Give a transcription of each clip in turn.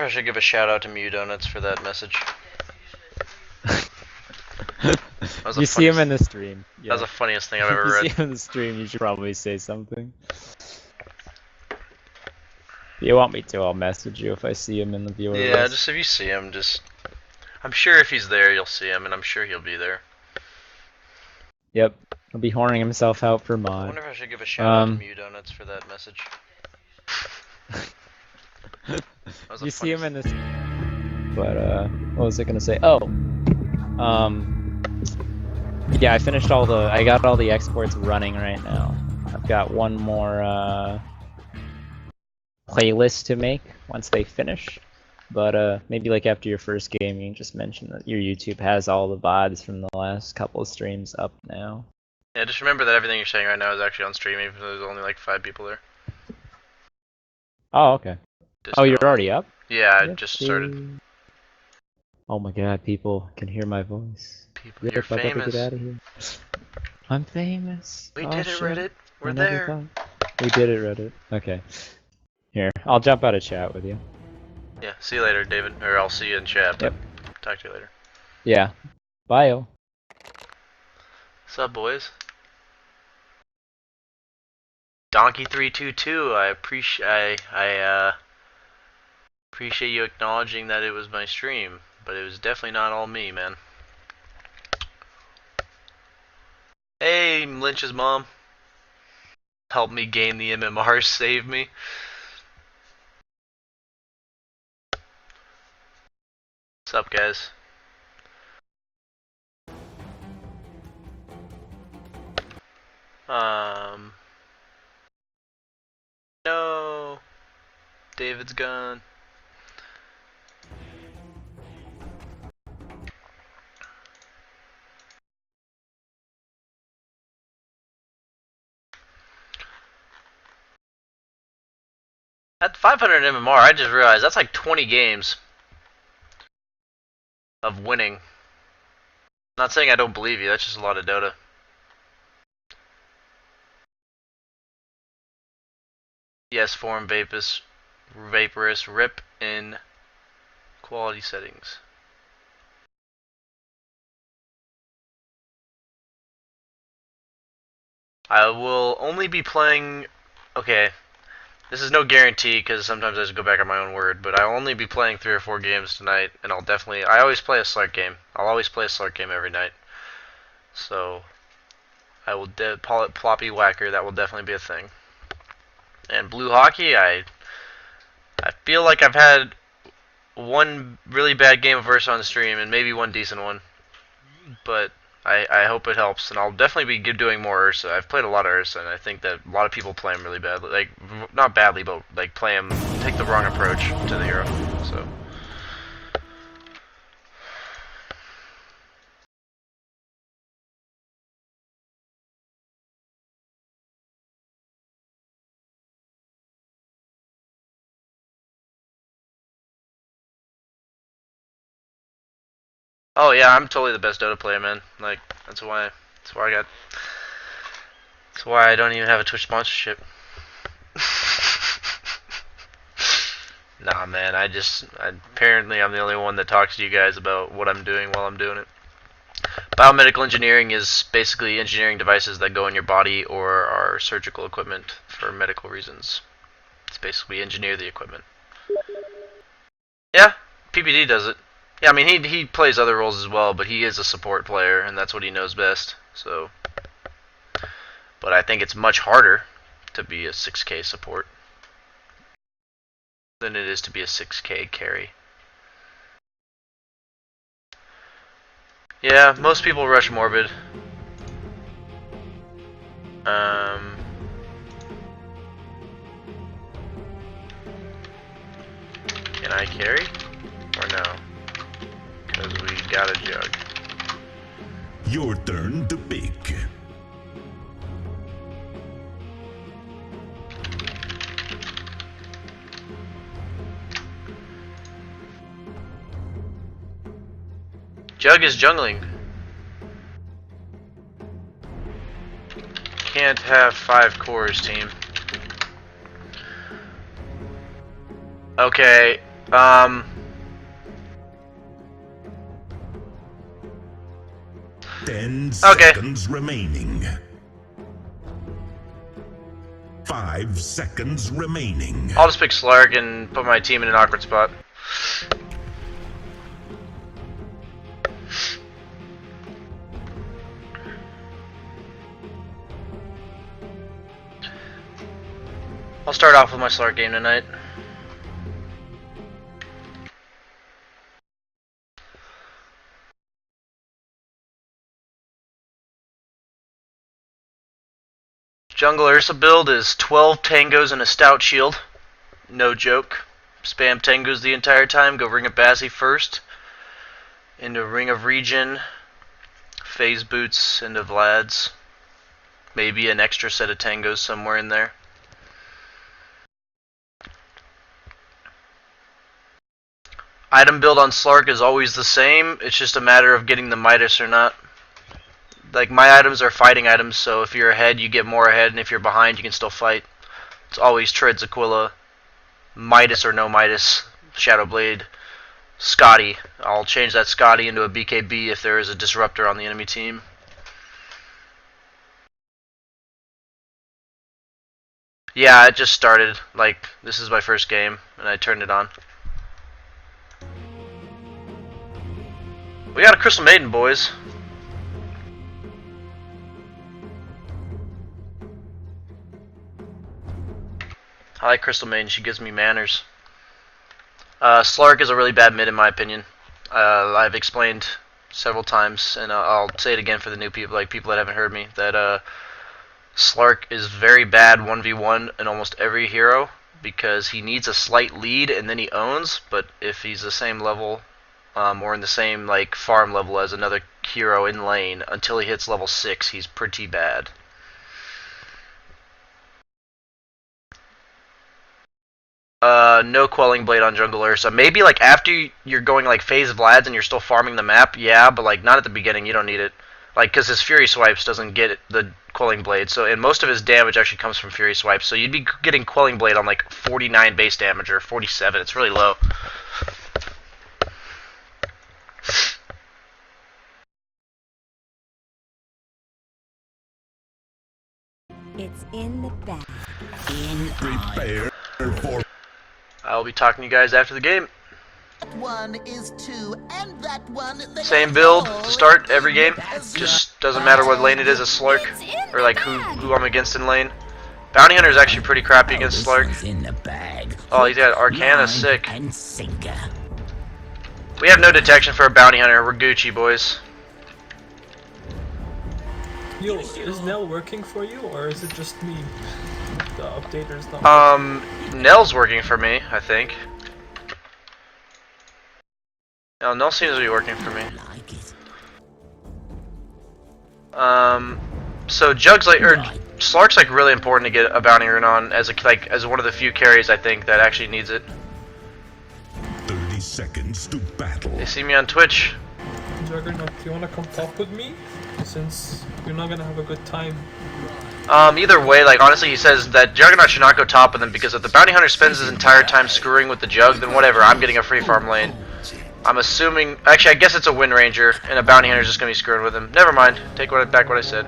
I should give a shout out to Mew Donuts for that message. You see him in the stream. That was Yeah. the funniest thing I've If ever you read. see him in the stream, you should probably say something. If you want me to, I'll message you if I see him in the viewer list. Yeah, just if you see him, just... I'm sure if he's there, you'll see him, and I'm sure he'll be there. Yep. He'll be whoring himself out for I mod. wonder if I should give a shout out to Mew Donuts for that message. That You see him in this. But what was I gonna say? Oh, yeah, I finished all the. I got all the exports running right now. I've got one more playlist to make once they finish. But maybe like after your first game, you can just mention that your YouTube has all the VODs from the last couple of streams up now. Yeah, just remember that everything you're saying right now is actually on stream, even though there's only like 5 people there. Oh, okay. Just Oh, you're already up? Yeah, I just started. Oh my god, people can hear my voice. People, you're famous. Get out of here. I'm famous. We oh, did it, shit. Reddit. We're there. We did it, Reddit. Okay. Here, I'll jump out of chat with you. Yeah, see you later, David. Or I'll see you in chat. Yep. Talk to you later. Yeah. Bye. What's up, boys? Donkey322, I appreciate you acknowledging that it was my stream, but it was definitely not all me, man. Hey, Lynch's mom. Help me gain the MMR, save me. What's up, guys? No. David's gone. At 500 MMR, I just realized that's like 20 games of winning. Not saying I don't believe you, that's just a lot of Dota. Yes, form vaporous, rip in quality settings. I will only be playing. Okay, this is no guarantee because sometimes I just go back on my own word, but I'll only be playing 3 or 4 games tonight, and I'll definitely. I always play a Slark game. I'll always play a Slark game every night. So I will call it Ploppy Whacker. That will definitely be a thing. And Blue Hockey, I feel like I've had one really bad game of Ursa on stream and maybe one decent one, but I hope it helps, and I'll definitely be doing more Ursa. I've played a lot of Ursa, and I think that a lot of people play him really badly. Like, not badly, but like play him, take the wrong approach to the hero. So. Oh yeah, I'm totally the best Dota player, man. Like, that's why I don't even have a Twitch sponsorship. Nah, man, apparently I'm the only one that talks to you guys about what I'm doing while I'm doing it. Biomedical engineering is basically engineering devices that go in your body or are surgical equipment for medical reasons. It's basically engineer the equipment. Yeah, PPD does it. Yeah, I mean, he plays other roles as well, but he is a support player, and that's what he knows best. So, but I think it's much harder to be a 6K support than it is to be a 6K carry. Yeah, most people rush Morbid. Can I carry? Or no? Because we got a jug. Your turn to pick. Jug is jungling. Can't have 5 cores, team. Okay, Um, 10 Okay. seconds remaining. 5 seconds remaining. I'll just pick Slark and put my team in an awkward spot. I'll start off with my Slark game tonight. Jungle Ursa build is 12 tangos and a stout shield. No joke. Spam tangos the entire time. Go Ring of Bazzi first. Into Ring of Regen. Phase boots into Vlad's. Maybe an extra set of tangos somewhere in there. Item build on Slark is always the same. It's just a matter of getting the Midas or not. Like, my items are fighting items, so if you're ahead, you get more ahead, and if you're behind, you can still fight. It's always Treads Aquila, Midas or no Midas, Shadowblade, Scotty. I'll change that Scotty into a BKB if there is a disruptor on the enemy team. Yeah, it just started. Like, this is my first game, and I turned it on. We got a Crystal Maiden, boys. I like Crystal Maiden, she gives me manners. Slark is a really bad mid in my opinion. I've explained several times, and I'll say it again for the new people, like people that haven't heard me, that Slark is very bad 1v1 in almost every hero, because he needs a slight lead and then he owns, but if he's the same level, or in the same like farm level as another hero in lane, until he hits level 6, he's pretty bad. No Quelling Blade on Jungle Ursa. Maybe like after you're going like phase Vlads and you're still farming the map, yeah, but like not at the beginning, you don't need it. Like, because his Fury Swipes doesn't get the Quelling Blade, so and most of his damage actually comes from Fury Swipes, so you'd be getting Quelling Blade on like 49 base damage or 47, it's really low. It's in the bag. Prepare for I'll be talking to you guys after the game. That one is 2, and that one they Same are build all to start every in game. the Just doesn't matter what lane it is, a Slark, or like who I'm against in lane. Bounty Hunter is actually pretty crappy against Slark. In the bag. Oh, he's got Arcana, Line sick. and sinker. We have no detection for a Bounty Hunter. We're Gucci, boys. Yo, is Nell working for you, or is it just me? The updater's not. Nell's working for me, I think. No, Nell seems to be working for me. Like it. So Jug's like, or Right. Slark's like really important to get a Bounty Rune on as as one of the few carries I think that actually needs it. 30 seconds to battle. They see me on Twitch. Juggernaut, do you wanna come talk with me? Since you're not gonna have a good time. Either way, like honestly, he says that Juggernaut should not go top with him because if the Bounty Hunter spends his entire time screwing with the Jug, then whatever, I'm getting a free farm lane. I'm assuming, actually, I guess it's a Wind Ranger, and a Bounty Hunter's just gonna be screwing with him. Never mind, back what I said.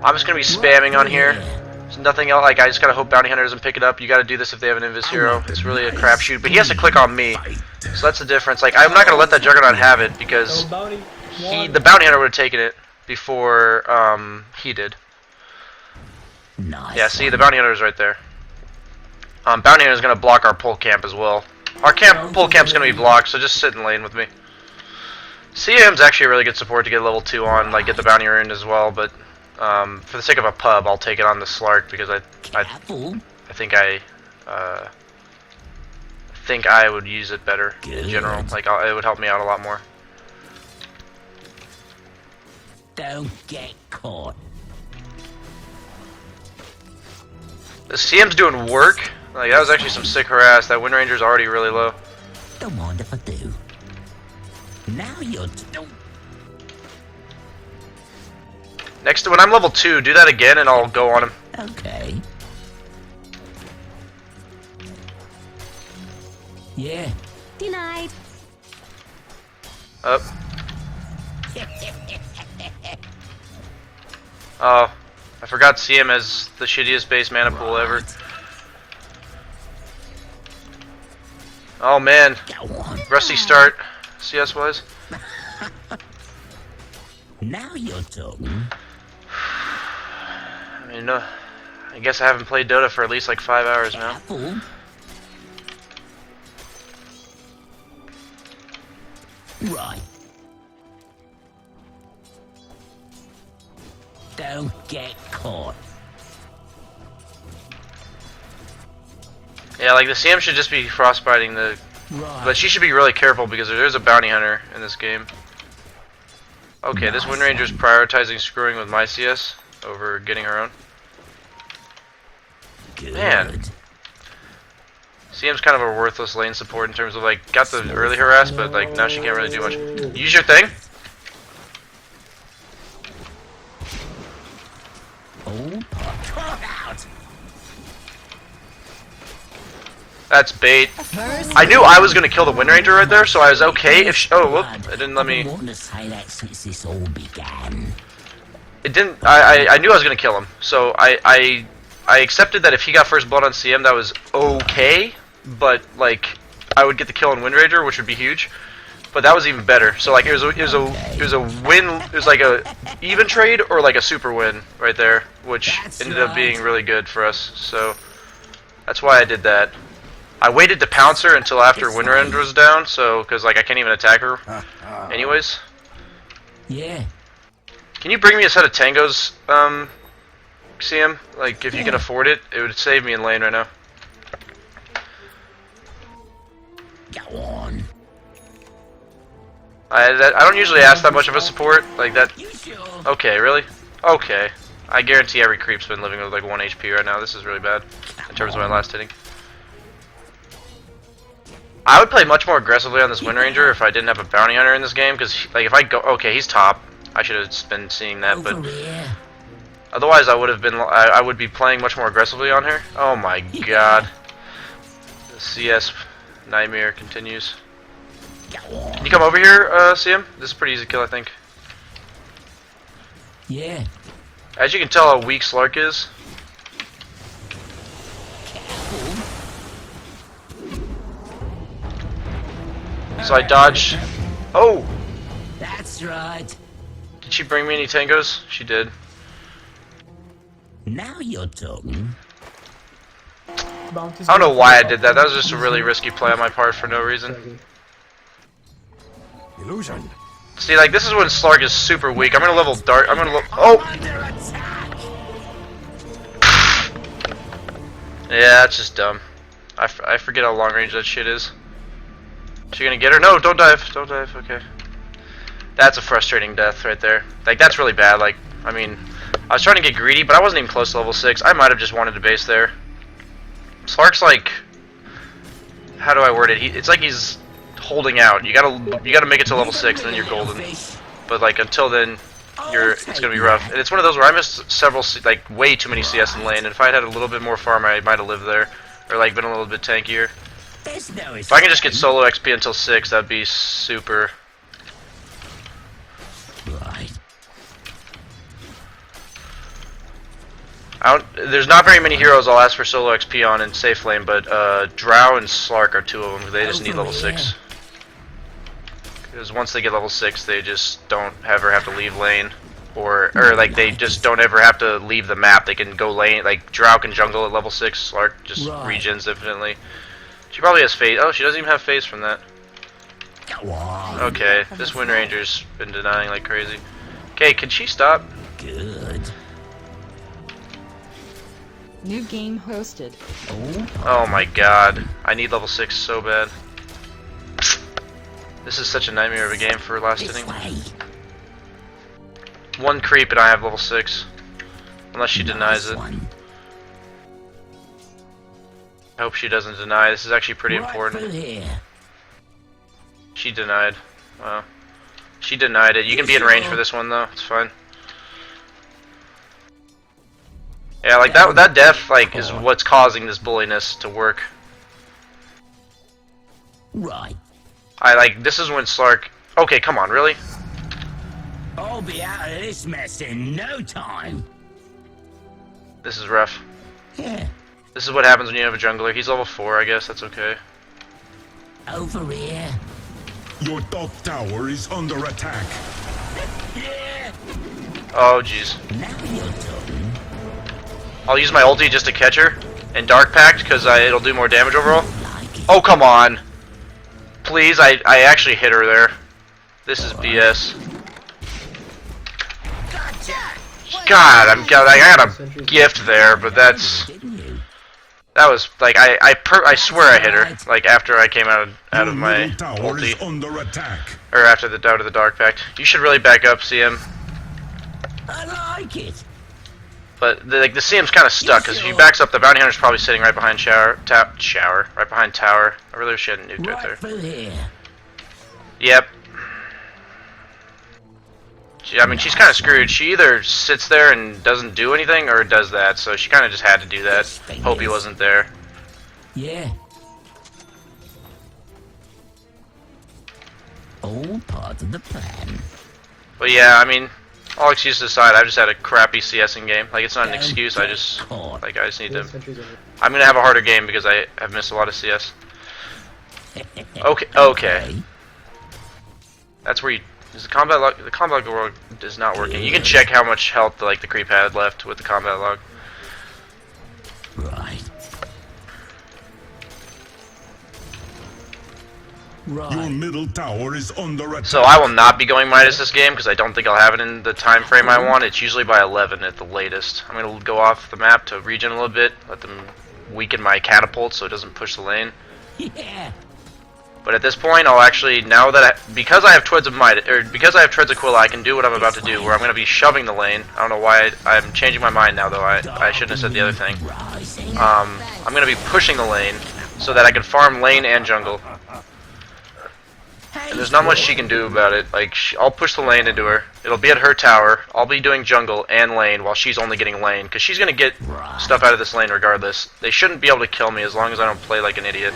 I'm just gonna be spamming on here. There's nothing else, like I just gotta hope Bounty Hunter doesn't pick it up. You gotta do this if they have an Invis hero. It's really a crapshoot, but he has to click on me, so that's the difference. Like I'm not gonna let that Juggernaut have it because Oh, Bounty, the Bounty Hunter would have taken it before he did. Nice. Yeah, see, the Bounty Hunter is right there. Bounty Hunter is going to block our pull camp as well. Our pull camp's going to be blocked, so just sit in lane with me. CM's actually a really good support to get level 2 on, like get the Bounty Rune as well, but for the sake of a pub, I'll take it on the Slark because I Careful. think I would use it better in general. Good. Like it would help me out a lot more. Don't get caught. The CM's doing work. Like that was actually some sick harass. That Wind Ranger's already really low. Don't mind if I do. Now you're... Don't... Next to when I'm level 2, do that again and I'll go on him. Okay. Yeah. Denied. Up. Oh, I forgot CM has the shittiest base mana pool ever. Oh man, Go on. rusty start, CS wise. Now you're talking. I mean, I guess I haven't played Dota for at least like 5 hours now. Careful. Right. Don't get caught. Yeah, like the CM should just be frostbiting the, Right. but she should be really careful because there's a bounty hunter in this game. Okay, this Wind Ranger's prioritizing screwing with my CS over getting her own. Good. Man. CM's kind of a worthless lane support in terms of like got the early harass, but like now she can't really do much. Use your thing. Oh, caught out. That's bait. I knew I was gonna kill the Wind Ranger right there, so I was okay. If she, oh, whoop, it didn't let me. I've been wanting to say that since this all began. It didn't. I knew I was gonna kill him, so I accepted that if he got first blood on CM, that was okay. But like, I would get the kill on Wind Ranger, which would be huge. But that was even better. So like, it was a win. It was like a even trade or like a super win right there, which That's ended up being right. really good for us. So that's why I did that. I waited to pounce her until after Wind Ranger was down, so because like I can't even attack her. Anyways, Yeah. can you bring me a set of tangos, CM? Like if you can afford it, it would save me in lane right now. Go on. I don't usually ask that much of a support like that. You sure? Okay, really? Okay. I guarantee every creep's been living with like 1 HP right now. This is really bad in terms of my last hitting. I would play much more aggressively on this Wind Ranger if I didn't have a bounty hunter in this game, because like if I go, okay, he's top. I should have been seeing that, Over but here. otherwise I would have been. I would be playing much more aggressively on her. Oh my god. The CS nightmare continues. Go on. Can you come over here, CM? This is a pretty easy kill, I think. Yeah. As you can tell how weak Slark is. Careful. So I dodged. Oh! That's right. Did she bring me any tangos? She did. Now you're talking. Bounties I don't know go why I up did that. That was and just a really risky play on my part for no reason. Illusion. See, like, this is when Slark is super weak. I'm gonna level Dart. I'm gonna oh! Under attack. Yeah, that's just dumb. I forget how long range that shit is. She gonna get her? No, don't dive. Don't dive. Okay. That's a frustrating death right there. Like, that's really bad. Like, I mean, I was trying to get greedy, but I wasn't even close to level 6. I might have just wanted to base there. Slark's like, how do I word it? It's like he's holding out. You gotta make it to level 6, and then you're golden. But like until then, it's gonna be rough. And it's one of those where I missed several, like way too many CS in lane. And if I had a little bit more farm, I might have lived there, or like been a little bit tankier. There's no If I can just get solo XP until 6, that'd be super. Right. There's not very many heroes I'll ask for solo XP on in safe lane, but Drow and Slark are two of them. They just need level 6. Because once they get level 6, they just don't ever have to leave lane, or like they just don't ever have to leave the map. They can go lane. Like Drow can jungle at level 6. Slark just Right. regens infinitely. She probably has phase. Oh, she doesn't even have phase from that. Go on. Okay, this Wind Ranger's been denying like crazy. Okay, can she stop? Good. New game hosted. Oh, Oh my god, I need level 6 so bad. This is such a nightmare of a game for last this inning. way. One creep and I have level 6. Unless she denies Nice it. one. I hope she doesn't deny. This is actually pretty Right important. through here. She denied. Wow. She denied it. You can be in range for this one though. It's fine. Yeah, like that death like is what's causing this bulliness to work. Right. This is when Slark. Okay, come on, really? I'll be out of this mess in no time. This is rough. Yeah. This is what happens when you have a jungler. He's level 4, I guess. That's okay. Over here. Your top tower is under attack. Yeah. Oh, jeez. Now you're talking. I'll use my ulti just to catch her and Dark Pact because it'll do more damage overall. Like it. Oh, come on. Please, I actually hit her there. This is BS. Gotcha. God, I got a gift there, but that was like I swear I hit her like after I came out of my Your middle tower is ulti under attack. or after the out of the Dark Pact. You should really back up, CM. I like it. But the CM's kind of stuck because if he backs up, the bounty hunter's probably sitting right behind right behind tower. I really wish she hadn't nuked right Right there. through here. Yep. I mean, she's kind of screwed. She either sits there and doesn't do anything, or does that. So she kind of just had to do that. Hope he wasn't there. Yeah. All part of the plan. But yeah, I mean, all excuses aside, I've just had a crappy CSing game. Like, it's not an excuse. I just need to. I'm gonna have a harder game because I have missed a lot of CS. Okay. That's where you. Is the combat log? The combat log is not working. You can check how much health the creep had left with the combat log. Right. Your Right. middle tower is under attack. So I will not be going Midas this game because I don't think I'll have it in the time frame I want. It's usually by 11 at the latest. I'm gonna go off the map to regen a little bit, let them weaken my catapult so it doesn't push the lane. Yeah. But at this point, I'll actually because I have Treads of Might or because I have Treads of Aquila, I can do what I'm about to do, where I'm gonna be shoving the lane. I don't know why I'm changing my mind now, though. I shouldn't have said the other thing. Rising. I'm gonna be pushing the lane so that I can farm lane and jungle. And there's not much she can do about it. Like, I'll push the lane into her. It'll be at her tower. I'll be doing jungle and lane while she's only getting lane. Because she's going to get stuff out of this lane regardless. They shouldn't be able to kill me as long as I don't play like an idiot.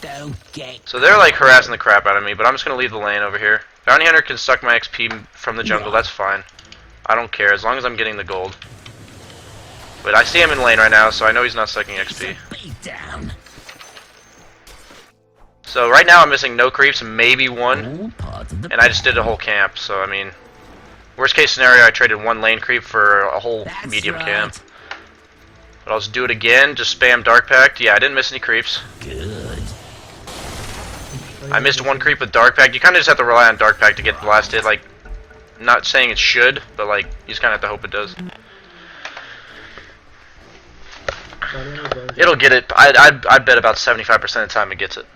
Don't get. So they're like harassing the crap out of me, but I'm just going to leave the lane over here. Bounty Hunter can suck my XP from the jungle. That's fine. I don't care as long as I'm getting the gold. But I see him in lane right now, so I know he's not sucking XP. Beat down. So right now I'm missing no creeps, maybe one. All part of the And I just did a whole camp, so I mean, worst case scenario, I traded one lane creep for a whole That's medium right. camp. But I'll just do it again, just spam Dark Pact. Yeah, I didn't miss any creeps. Good. I missed one creep with Dark Pact. You kind of just have to rely on Dark Pact to get blasted. Like, not saying it should, but like, you just kind of have to hope it does. It'll get it. I'd bet about 75% of the time it gets it.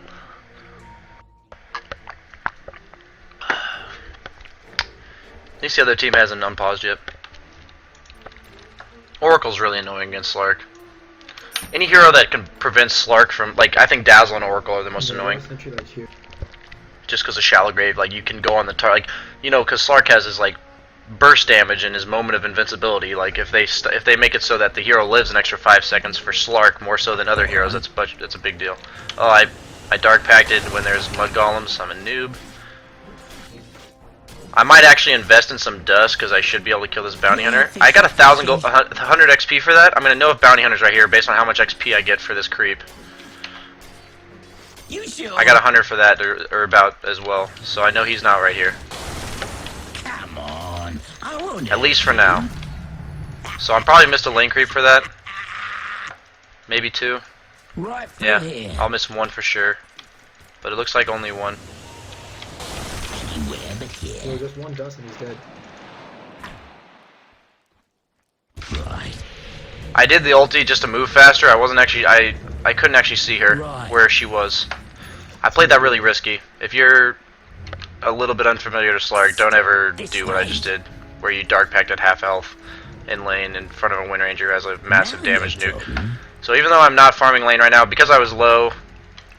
At least the other team hasn't unpaused yet. Oracle's really annoying against Slark. Any hero that can prevent Slark from, like, I think Dazzle and Oracle are the most annoying. Just because of Shallow Grave, like, you can go on the like, you know, because Slark has his, like, burst damage and his moment of invincibility. Like, if they make it so that the hero lives an extra 5 seconds for Slark more so than other heroes, that's a big deal. Oh, I Dark Pacted when there's Mud Golems. I'm a noob. I might actually invest in some dust because I should be able to kill this bounty hunter. I got 1,000 gold, 100 XP for that. I'm gonna know if bounty hunter's right here based on how much XP I get for this creep. You sure? I got 100 for that or about as well, so I know he's not right here. Come on. I won't. At least for now. So I'm probably missed a lane creep for that. Maybe 2. Right through Yeah, here. I'll miss 1 for sure. But it looks like only 1. Anywhere but here. just one dust and he's dead. Right. I did the ulti just to move faster. I wasn't actually I couldn't actually see her Right. where she was. I played that really risky. If you're a little bit unfamiliar to Slark, don't ever do what I just did, where you Dark Pact at half health in lane in front of a Wind Ranger who has a massive Now damage you're nuke. talking. So even though I'm not farming lane right now, because I was low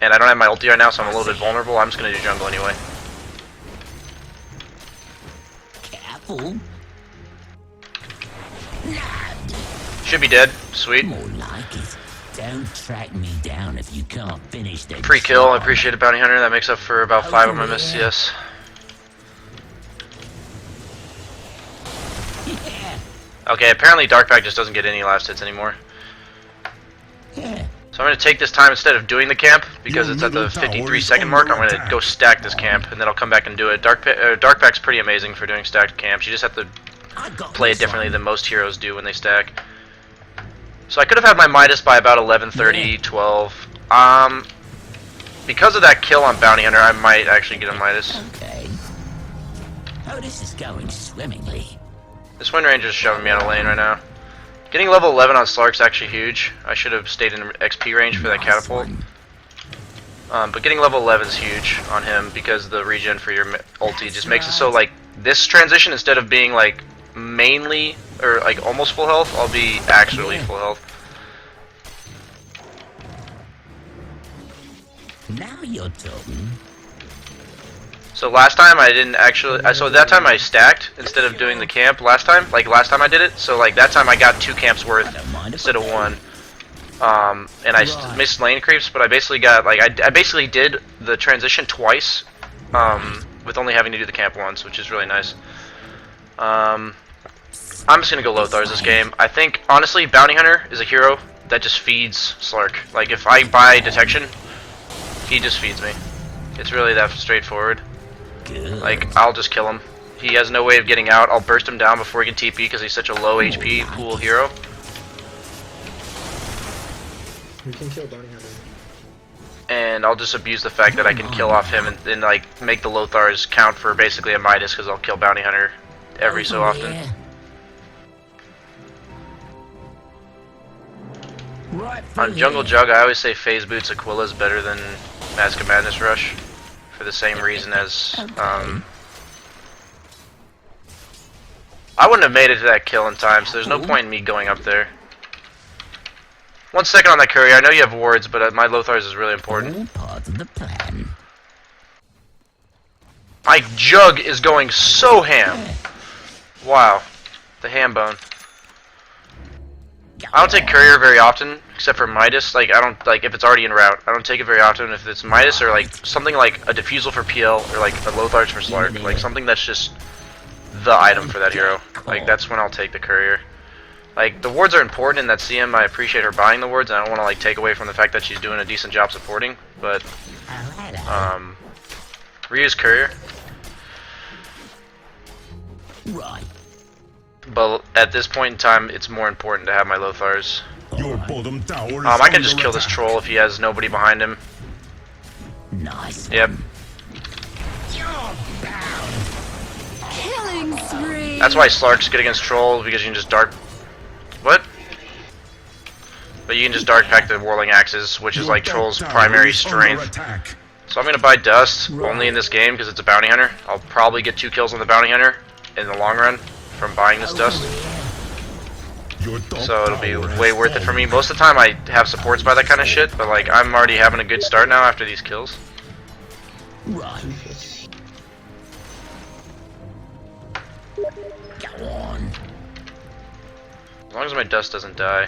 and I don't have my ulti right now, so I'm a little bit vulnerable, I'm just gonna do jungle anyway. Careful. Nabbed. Should be dead. Sweet. More like it. Don't track me down if you can't finish the Free kill. I job. appreciate it, Bounty Hunter. That makes up for about 5 of my misses. Yes. Yeah. Okay, apparently Darkpack just doesn't get any last hits anymore. Yeah. So I'm going to take this time instead of doing the camp, because Your it's at the middle tower 53-second is mark. I'm under going to attack. go stack this camp, and then I'll come back and do it. Darkpack's pretty amazing for doing stacked camps. You just have to I got play it this differently one. than most heroes do when they stack. So I could have had my Midas by about 11:30, Yeah. 12. Because of that kill on Bounty Hunter, I might actually get a Midas. Okay. Oh, this is going swimmingly. This Wind Ranger's shoving me out of lane right now. Getting level 11 on Slark's actually huge. I should have stayed in XP range for that Nice catapult. one. But getting level 11 is huge on him because the regen for your ulti just makes it so like this transition, instead of being like mainly or like almost full health, I'll be actually Yeah. full health. Now you're talking. So last time I didn't actually. So that time I stacked instead of doing the camp. Last time I did it. So like that time I got 2 camps I worth don't mind if instead of I do. 1. And I Right. missed lane creeps, but I basically got like I basically did the transition twice, with only having to do the camp once, which is really nice. I'm just gonna go Lothars this game. I think honestly, Bounty Hunter is a hero that just feeds Slark. Like if I buy detection, he just feeds me. It's really that straightforward. Good. Like I'll just kill him. He has no way of getting out. I'll burst him down before he can TP because he's such a low HP cool hero. You can kill Bounty Hunter. And I'll just abuse the fact that I can kill off him and like make the Lothars count for basically a Midas because I'll kill Bounty Hunter every so Over often. here. Right for On Jungle here. Jug, I always say Phase Boots Aquila is better than Mask of Madness Rush for the same reason as I wouldn't have made it to that kill in time, so there's no point in me going up there. 1 second on that courier. I know you have wards, but my Lothars is really important. All part of the plan. My Jug is going so ham. Wow. The ham bone. I don't take courier very often, except for Midas. Like I don't like if it's already en route. I don't take it very often. If it's Midas or like something like a Diffusal for PL or like a Lothars for Slark, like something that's just the item for that hero. Like that's when I'll take the courier. Like the wards are important in that CM. I appreciate her buying the wards. And I don't want to like take away from the fact that she's doing a decent job supporting. But Oh, hello. Ryu's courier. Right. But at this point in time, it's more important to have my Lothars. Your bottom tower is I can just under kill this attack. troll if he has nobody behind him. Nice. Yep. Killing spree. That's why Slark's good against troll, because you can just dark. What? But you can just dark pack the Whirling Axes, which is Your like top troll's tower primary is under strength. attack. So I'm gonna buy Dust only in this game because it's a bounty hunter. I'll probably get 2 kills on the bounty hunter in the long run from buying this Dust. Your top So it'll be tower has way worth it for me. fallen. Most of the time I have supports by that kind of shit, but like I'm already having a good start now after these kills. Right. Go on. As long as my Dust doesn't die.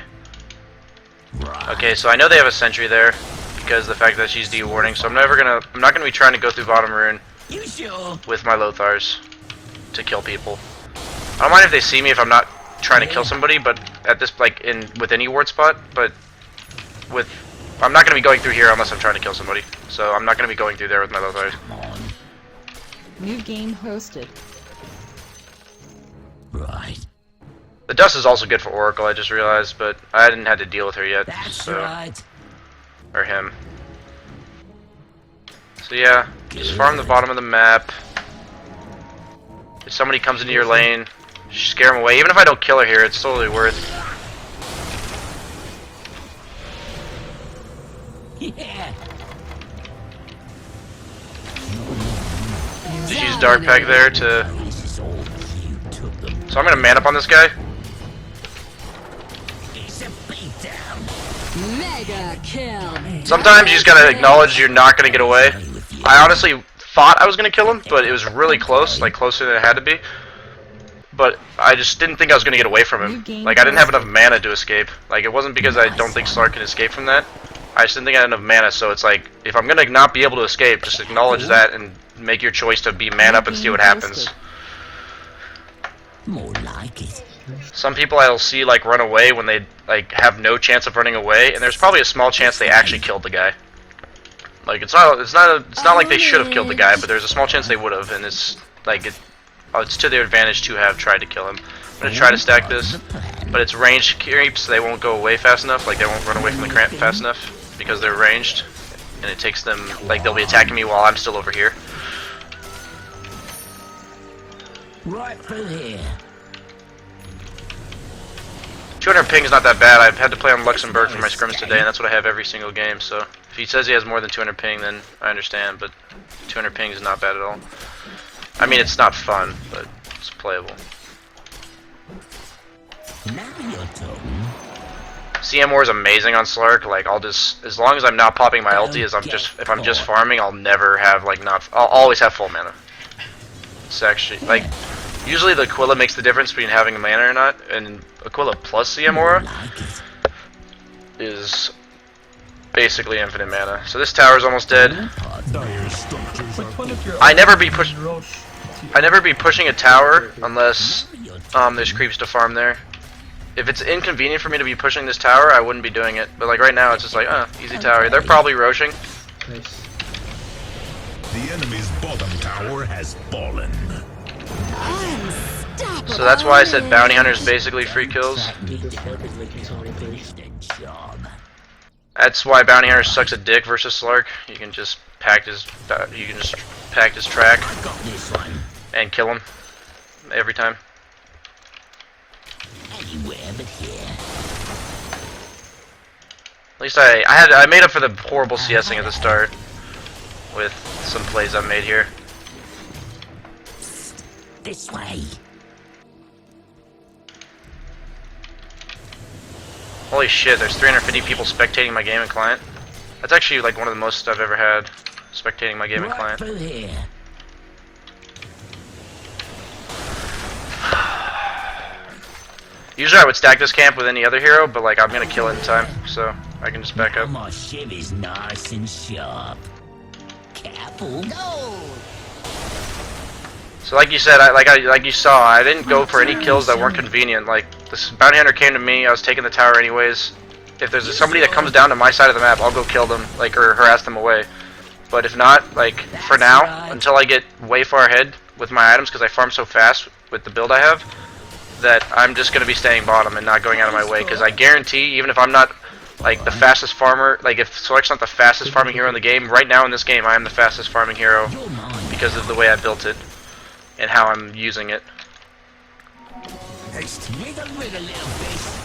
Right. Okay, so I know they have a sentry there because of the fact that she's de-warding, so I'm not gonna be trying to go through bottom rune You sure? with my Lothars to kill people. I don't mind if they see me if I'm not trying to kill somebody, but at this like with any ward spot, but I'm not gonna be going through here unless I'm trying to kill somebody. So I'm not gonna be going through there with my Lothars. Come on. New game hosted. Right. The Dust is also good for Oracle, I just realized, but I didn't have to deal with her yet, That's so right. or him. So yeah, just farm the bottom of the map. If somebody comes into your lane, scare them away. Even if I don't kill her here, it's totally worth. Yeah. Just use Dark Pack there to. Oh, this is all you took them. So I'm gonna man up on this guy. It's a beatdown. Mega kill. Sometimes you just gotta acknowledge you're not gonna get away. I honestly thought I was gonna kill him, but it was really close, like closer than it had to be. but I just didn't think I was gonna get away from New him. game Like I didn't have enough posted. mana to escape. Like it wasn't because I don't think Slark can escape from that. I just didn't think I had enough mana. So it's like if I'm gonna not be able to escape, just acknowledge that and make your choice to be man up and see what happens. More like it. Some people I'll see like run away when they like have no chance of running away, and there's probably a small chance they actually killed the guy. Like it's not like they should have killed the guy, but there's a small chance they would have, and it's like it's to their advantage to have tried to kill him. I'm gonna try to stack this, but it's ranged creeps. They won't go away fast enough. Like they won't run away from the cramp fast enough because they're ranged, and it takes them like they'll be attacking me while I'm still over here. Right through here. 200 ping is not that bad. I've had to play on Luxembourg for my scrims today, and that's what I have every single game. So if he says he has more than 200 ping, then I understand. But 200 ping is not bad at all. I mean, it's not fun, but it's playable. Now you're talking. CM War is amazing on Slark. Like I'll just, as long as I'm not popping my ulti, if I'm just farming, I'll never have like I'll always have full mana. It's actually like usually the Aquila makes the difference between having a mana or not, and Aquila plus CM Aura Like it. is basically infinite mana. So this tower's almost dead. Dire structures Which are one of your I never be push- Roche? I never be pushing a tower unless there's creeps to farm there. If it's inconvenient for me to be pushing this tower, I wouldn't be doing it. But like right now, it's just like, easy tower. They're probably roshing. Nice. the enemy's bottom tower has fallen. Unstoppable. So that's why I said bounty hunters basically free kills. This Slark is making so many plays. The job. That's why bounty hunter sucks a dick versus Slark. You can just pack his track I got this one. and kill him every time. Anywhere but here. At least I made up for the horrible CSing at the start with some plays I made here. This way. Holy shit, there's 350 people spectating my game and client. That's actually like one of the most I've ever had spectating my game and Right client. through here. Usually I would stack this camp with any other hero, but like I'm gonna kill it in time, so I can just back up. My shiv is nice and sharp. Careful. So like you said, like you saw, I didn't go for any kills that weren't convenient. Like this bounty hunter came to me, I was taking the tower anyways. If there's somebody that comes down to my side of the map, I'll go kill them, like or harass them away. But if not, like for now, until I get way far ahead with my items, because I farm so fast with the build I have, that I'm just gonna be staying bottom and not going out of my way. Because I guarantee, even if I'm not like the fastest farmer, like if Select's not the fastest farming hero in the game, right now in this game I am the fastest farming hero You're mine. because of the way I built it and how I'm using it. Haste. Wiggle, wiggle, little fish.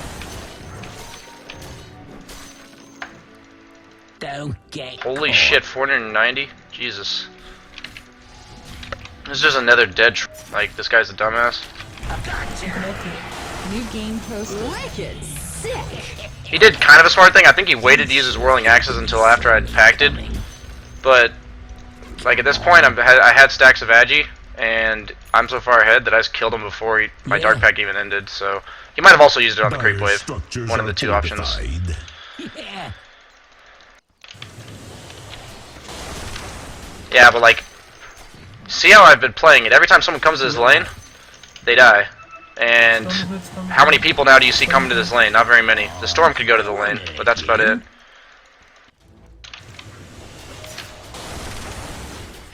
Don't get Holy caught. shit, 490? Jesus. This is just another dead like, this guy's a dumbass. New game posted. Wicked sick. He did kind of a smart thing. I think he waited to use his whirling axes until after I'd packed it. But, like, at this point, I had stacks of Agi, and I'm so far ahead that I just killed him before my dark pack even ended, so... He might have also used it on the creep Dire wave. structures One of are the two options. fortified. Yeah. Yeah, but, like... See how I've been playing it? Every time someone comes to this lane, they die. And how many people now do you see coming to this lane? Not very many. The storm could go to the lane, but that's about it.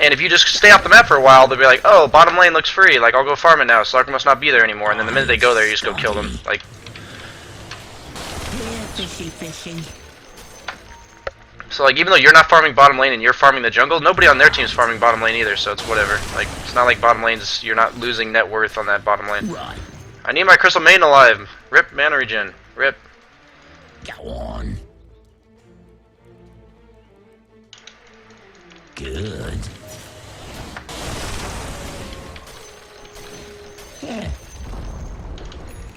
And if you just stay off the map for a while, they'll be like, oh, bottom lane looks free, like, I'll go farm it now, Slark must not be there anymore, and then the minute they go there, you just go kill them. Like, Yeah, fishy, fishy. so, like, even though you're not farming bottom lane and you're farming the jungle, nobody on their team's farming bottom lane either, so it's whatever. Like, it's not like bottom lane's, you're not losing net worth on that bottom lane. Right. I need my Crystal Maiden alive. Rip mana regen. Rip. Go on. Good. Yeah.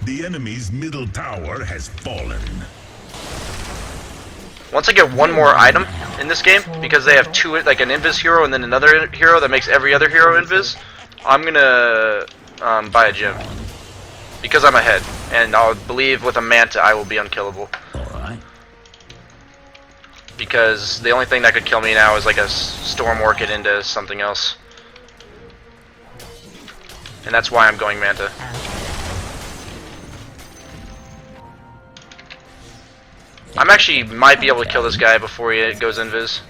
The enemy's middle tower has fallen. Once I get one more item in this game, because they have two, like an invis hero and then another hero that makes every other hero invis, I'm gonna buy a gem. because I'm ahead, and I'll believe with a Manta I will be unkillable. Alright. Because the only thing that could kill me now is like a Storm Orchid into something else. And that's why I'm going Manta. I'm actually might be able to kill this guy before he goes invis.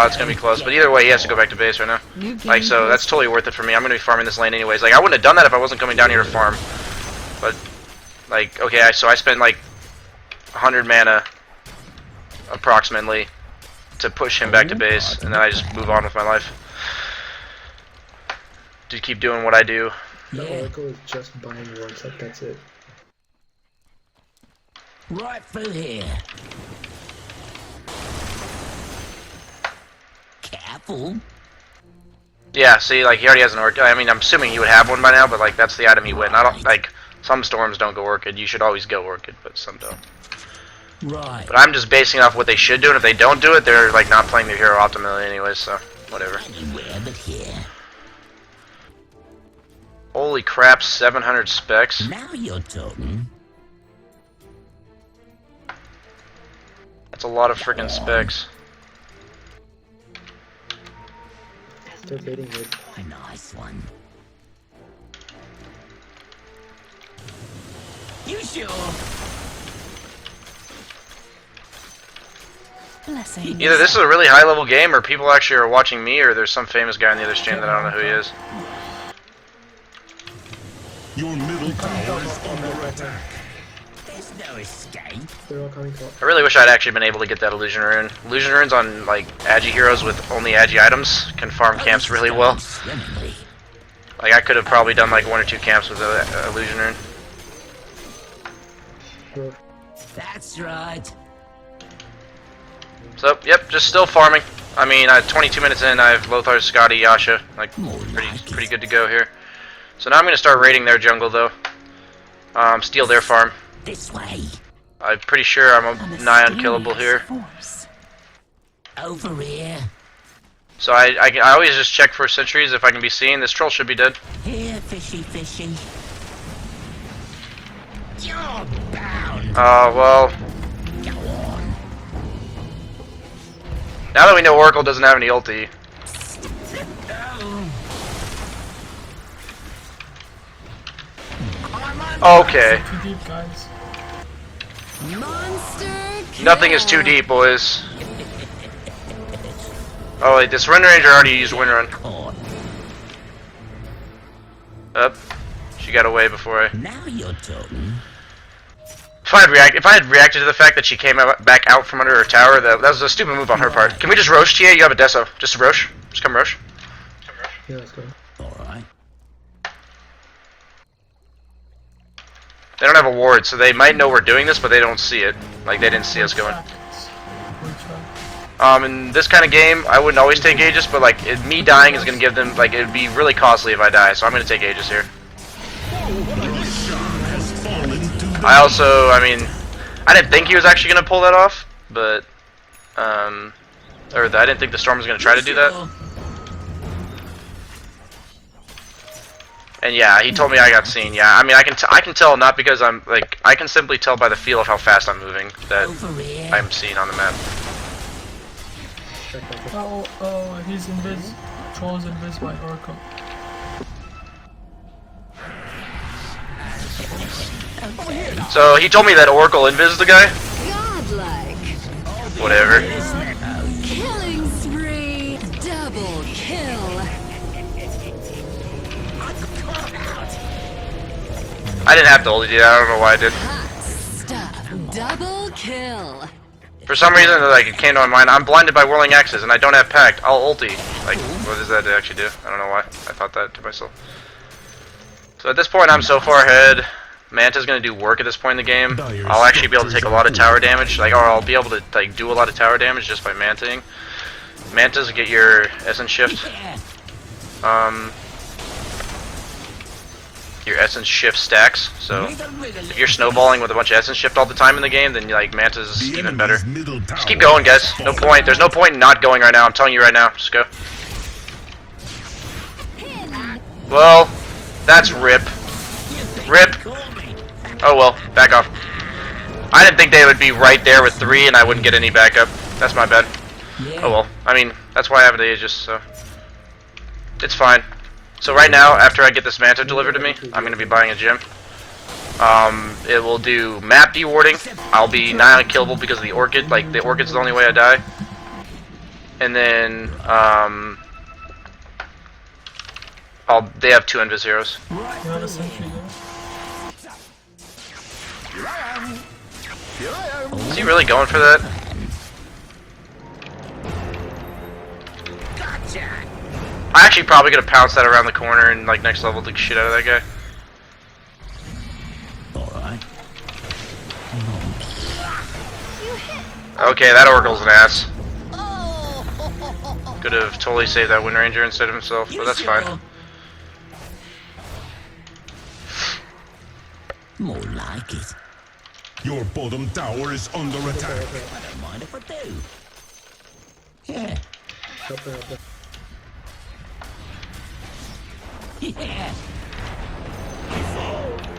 It's gonna be close, but either way he has to go back to base right now. Like, so that's totally worth it for me. I'm gonna be farming this lane anyways. Like, I wouldn't have done that if I wasn't coming down here to farm. But, like, okay, so I spent like 100 mana approximately to push him back to base, and then I just move on with my life. To keep doing what I do. The Oracle is just buying wards, like that's it. Right through here. Careful. Yeah, see, like, he already has an Orchid. I mean, I'm assuming he would have one by now, but, like, that's the item he went. I don't, like, some Storms don't go Orchid. You should always go Orchid, but some don't. Right. But I'm just basing off what they should do, and if they don't do it, they're, like, not playing their hero optimally anyways, so, whatever. Anywhere but here. Holy crap, 700 specs. Now you're talking. That's a lot of freaking specs. They're baiting mid. A nice one. You sure? Blessing. Either this is a really high level game, or people actually are watching me, or there's some famous guy on the other stream that I don't know who he is. Your middle tower is under attack. There's no escape. They're all coming to. I really wish I'd actually been able to get that Illusion Rune. Illusion Runes on, like, Agi heroes with only Agi items can farm camps really well. Swimmingly. Like, I could have probably done, like, 1 or 2 camps with a Illusion Rune. That's right. So, yep, just still farming. I mean, 22 minutes in, I have Lothar, Scotty, Yasha. Like, More like pretty it. good to go here. So now I'm going to start raiding their jungle, though. Steal their farm. This way. I'm pretty sure I'm nigh unkillable here. Force. Over here. So I always just check for sentries if I can be seen. This troll should be dead. Here, fishy, fishy. You're bound. Well, Go on. now that we know Oracle doesn't have any ulti, okay. Too deep, guys. Monster kill. Nothing is too deep, boys. Oh wait, this Wind Ranger already used Wind Run. Caught. Up. She got away before I... Now you're talking. If I had reacted to the fact that she came back out from under her tower, that was a stupid move on her part. Can we just Roche, TA? You have a Deso. Just Roche. Just come Roche. Yeah, let's go. Alright. They don't have a ward, so they might know we're doing this, but they don't see it. Like, they didn't see us going. In this kind of game, I wouldn't always take Aegis, but, like, me dying is going to give them, like, it would be really costly if I die, so I'm going to take Aegis here. I also, I mean, I didn't think he was actually going to pull that off, but, I didn't think the Storm was going to try to do that. And yeah, he told me I got seen. Yeah, I mean, I can tell not because I'm like I can simply tell by the feel of how fast I'm moving that Over here. I'm seen on the map. Check back. Oh, he's invis. Troll's invis by Oracle. So he told me that Oracle invis the guy. Godlike. Whatever. Killing spree. Double kill. I didn't have to ulti that. I don't know why I did. Hot stuff. Double kill. For some reason, like it came to my mind. I'm blinded by whirling axes, and I don't have pact. I'll ulti. Like, what does that actually do? I don't know why. I thought that to myself. So at this point, I'm so far ahead. Manta's gonna do work at this point in the game. I'll actually be able to take a lot of tower damage, like, or I'll be able to like do a lot of tower damage just by manting. Mantas get your essence shift. Your essence shift stacks. So if you're snowballing with a bunch of essence shift all the time in the game, then like Manta's The even better. enemy's middle tower Just keep going, guys. No point. There's no point in not going right now. I'm telling you right now. Just go. Well, That's rip. Rip. Oh well, back off. I didn't think they would be right there with 3 and I wouldn't get any backup. That's my bad. Oh well. I mean, that's why I have the Aegis, so it's fine. So right now, after I get this Manta delivered to me, I'm gonna be buying a gem. It will do map dewarding. I'll be nigh unkillable because of the Orchid. Like, the Orchid's the only way I die. And then, they have 2 Invis heroes. You want a sentry there? Is he really going for that? I actually probably gonna pounce that around the corner and like next level the shit out of that guy. Alright. Okay, that Oracle's an ass. Could have totally saved that Wind Ranger instead of himself, but that's fine. More like it. Your bottom tower is under attack. I don't mind if I do. Yeah. Yeah.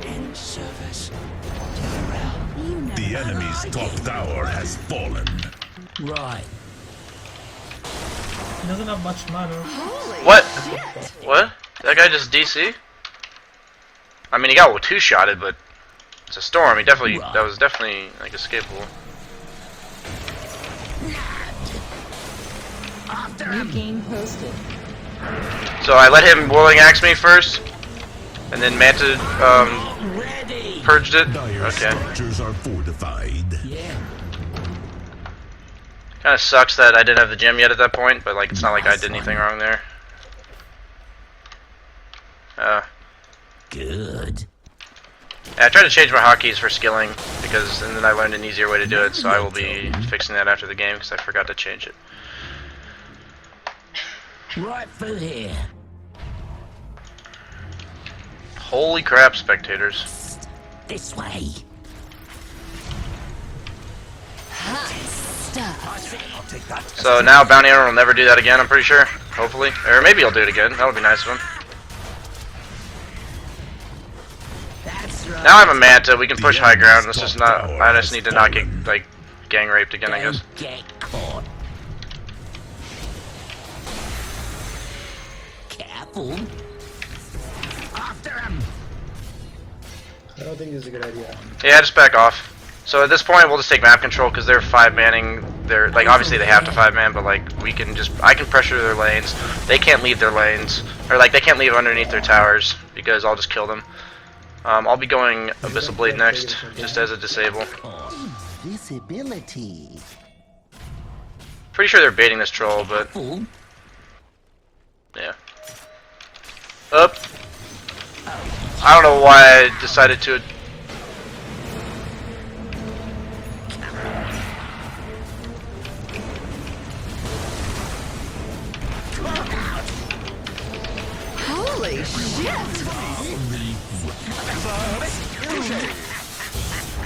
In service. You know. The enemy's top tower has fallen. Right. He doesn't have much mana. What? What? That guy just DC? I mean, he got 2-shotted, but it's a storm. He definitely, that was definitely like escapable. New game hosted. So I let him Whirling Axe me first, and then Manta Ready. purged it. Dire Okay. structures are fortified. Yeah. Kind of sucks that I didn't have the gem yet at that point, but like it's not like I did anything wrong there. Good. I tried to change my hotkeys for skilling because, and then I learned an easier way to do it. So I will be fixing that after the game because I forgot to change it. Right through here. Holy crap, spectators! This way. Hot stuff. I'll take that. So now Bounty Hunter will never do that again. I'm pretty sure. Hopefully, or maybe he'll do it again. That would be nice of him. That's right. Now I have a Manta. We can push high ground. Let's just not. I just need to not get like gang raped again, I guess. Don't get caught. Careful. After him. I don't think this is a good idea. Yeah, just back off. So at this point, we'll just take map control because they're 5-manning. They're like obviously they have to 5-man, but like we can just I can pressure their lanes. They can't leave their lanes, or like they can't leave underneath their towers because I'll just kill them. I'll be going Abyssal Blade next, just as a disable. Visibility. Pretty sure they're baiting this troll, but Fool. yeah. Up. I don't know why I decided to. Holy shit!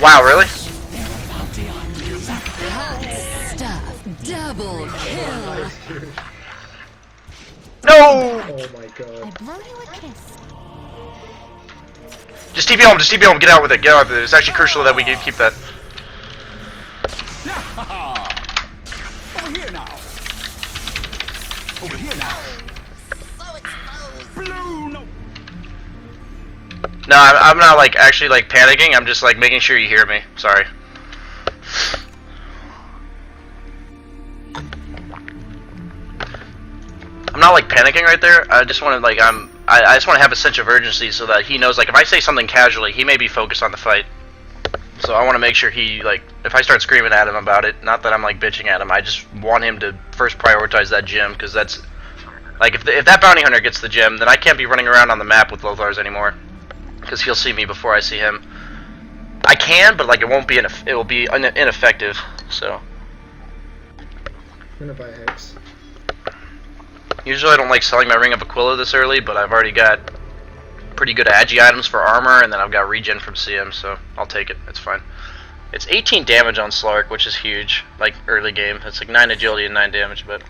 Wow, really? Hot stuff. Double kill. No! Oh my god. Blow you a kiss. Just TP home, just TP home, get out with it, get out with it. It's actually crucial that we keep that. Over here now. Over here now. Blue, no. No, I'm not like actually like panicking, I'm just like making sure you hear me. Sorry. I'm not like panicking right there. I just want to like I just want to have a sense of urgency so that he knows like if I say something casually, he may be focused on the fight. So I want to make sure he like if I start screaming at him about it, not that I'm like bitching at him. I just want him to first prioritize that gem because that's like if that bounty hunter gets the gem, then I can't be running around on the map with Lothars anymore because he'll see me before I see him. I can, but like it won't be it will be ineffective. So I'm gonna buy Hex. usually I don't like selling my Ring of Aquila this early, but I've already got pretty good agi items for armor, and then I've got regen from CM, so I'll take it. It's fine. It's 18 damage on Slark, which is huge. Like early game, it's like 9 agility and 9 damage, but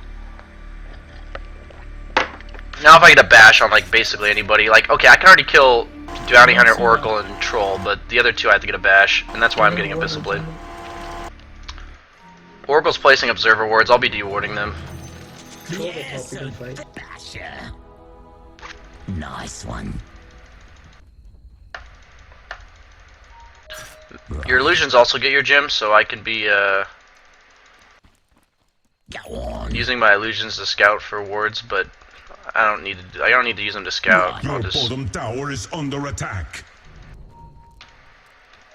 Now if I get a bash on like basically anybody, like okay, I can already kill Bounty Hunter, Oracle, and Troll, but the other two I have to get a bash, and that's why I'm getting Abyssal Blade. Oracle's placing Observer wards, I'll be dewarding them. Troll the top, we can fight. Basher. Nice one. Your illusions also get your gem, so I can be Go on. using my illusions to scout for wards, but I don't need to use them to scout. Your I'll just bottom tower is under attack.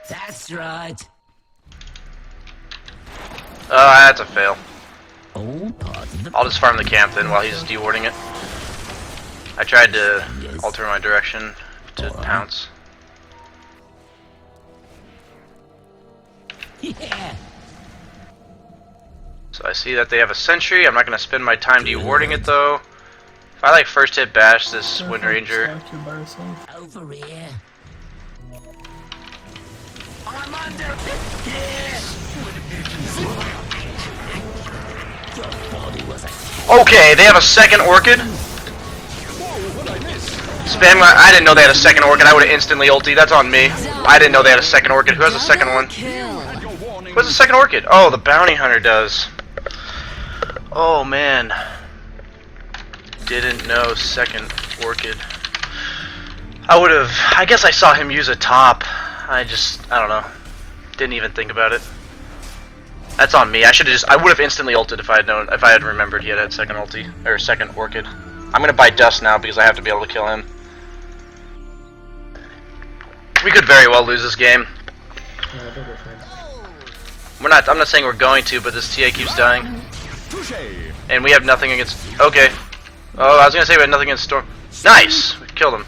That's right. that's a fail. All part of the I'll just farm the camp then while he's dewarding it. I tried to alter my direction to pounce. Yeah. So I see that they have a sentry. I'm not going to spend my time dewarding it though. If I like first hit bash this Wind Ranger, Like you're by yourself. Over here. I'm under. Yeah. Your body was a okay, they have a second Orchid. Spam my, I didn't know they had a second Orchid. I would have instantly ulti. That's on me. I didn't know they had a second Orchid. Who has a second one? Kill. Who has a second Orchid? Oh, the Bounty Hunter does. Oh man. Didn't know second Orchid. I guess I saw him use a top. I don't know. Didn't even think about it. That's on me. I would have instantly ulted if I had remembered he had second ulti, or second Orchid. I'm gonna buy Dust now because I have to be able to kill him. We could very well lose this game. No, I think we're fine. I'm not saying we're going to, but this TA keeps dying. And we have nothing against... Okay. Oh, I was gonna say we had nothing against Storm. Nice! We killed him.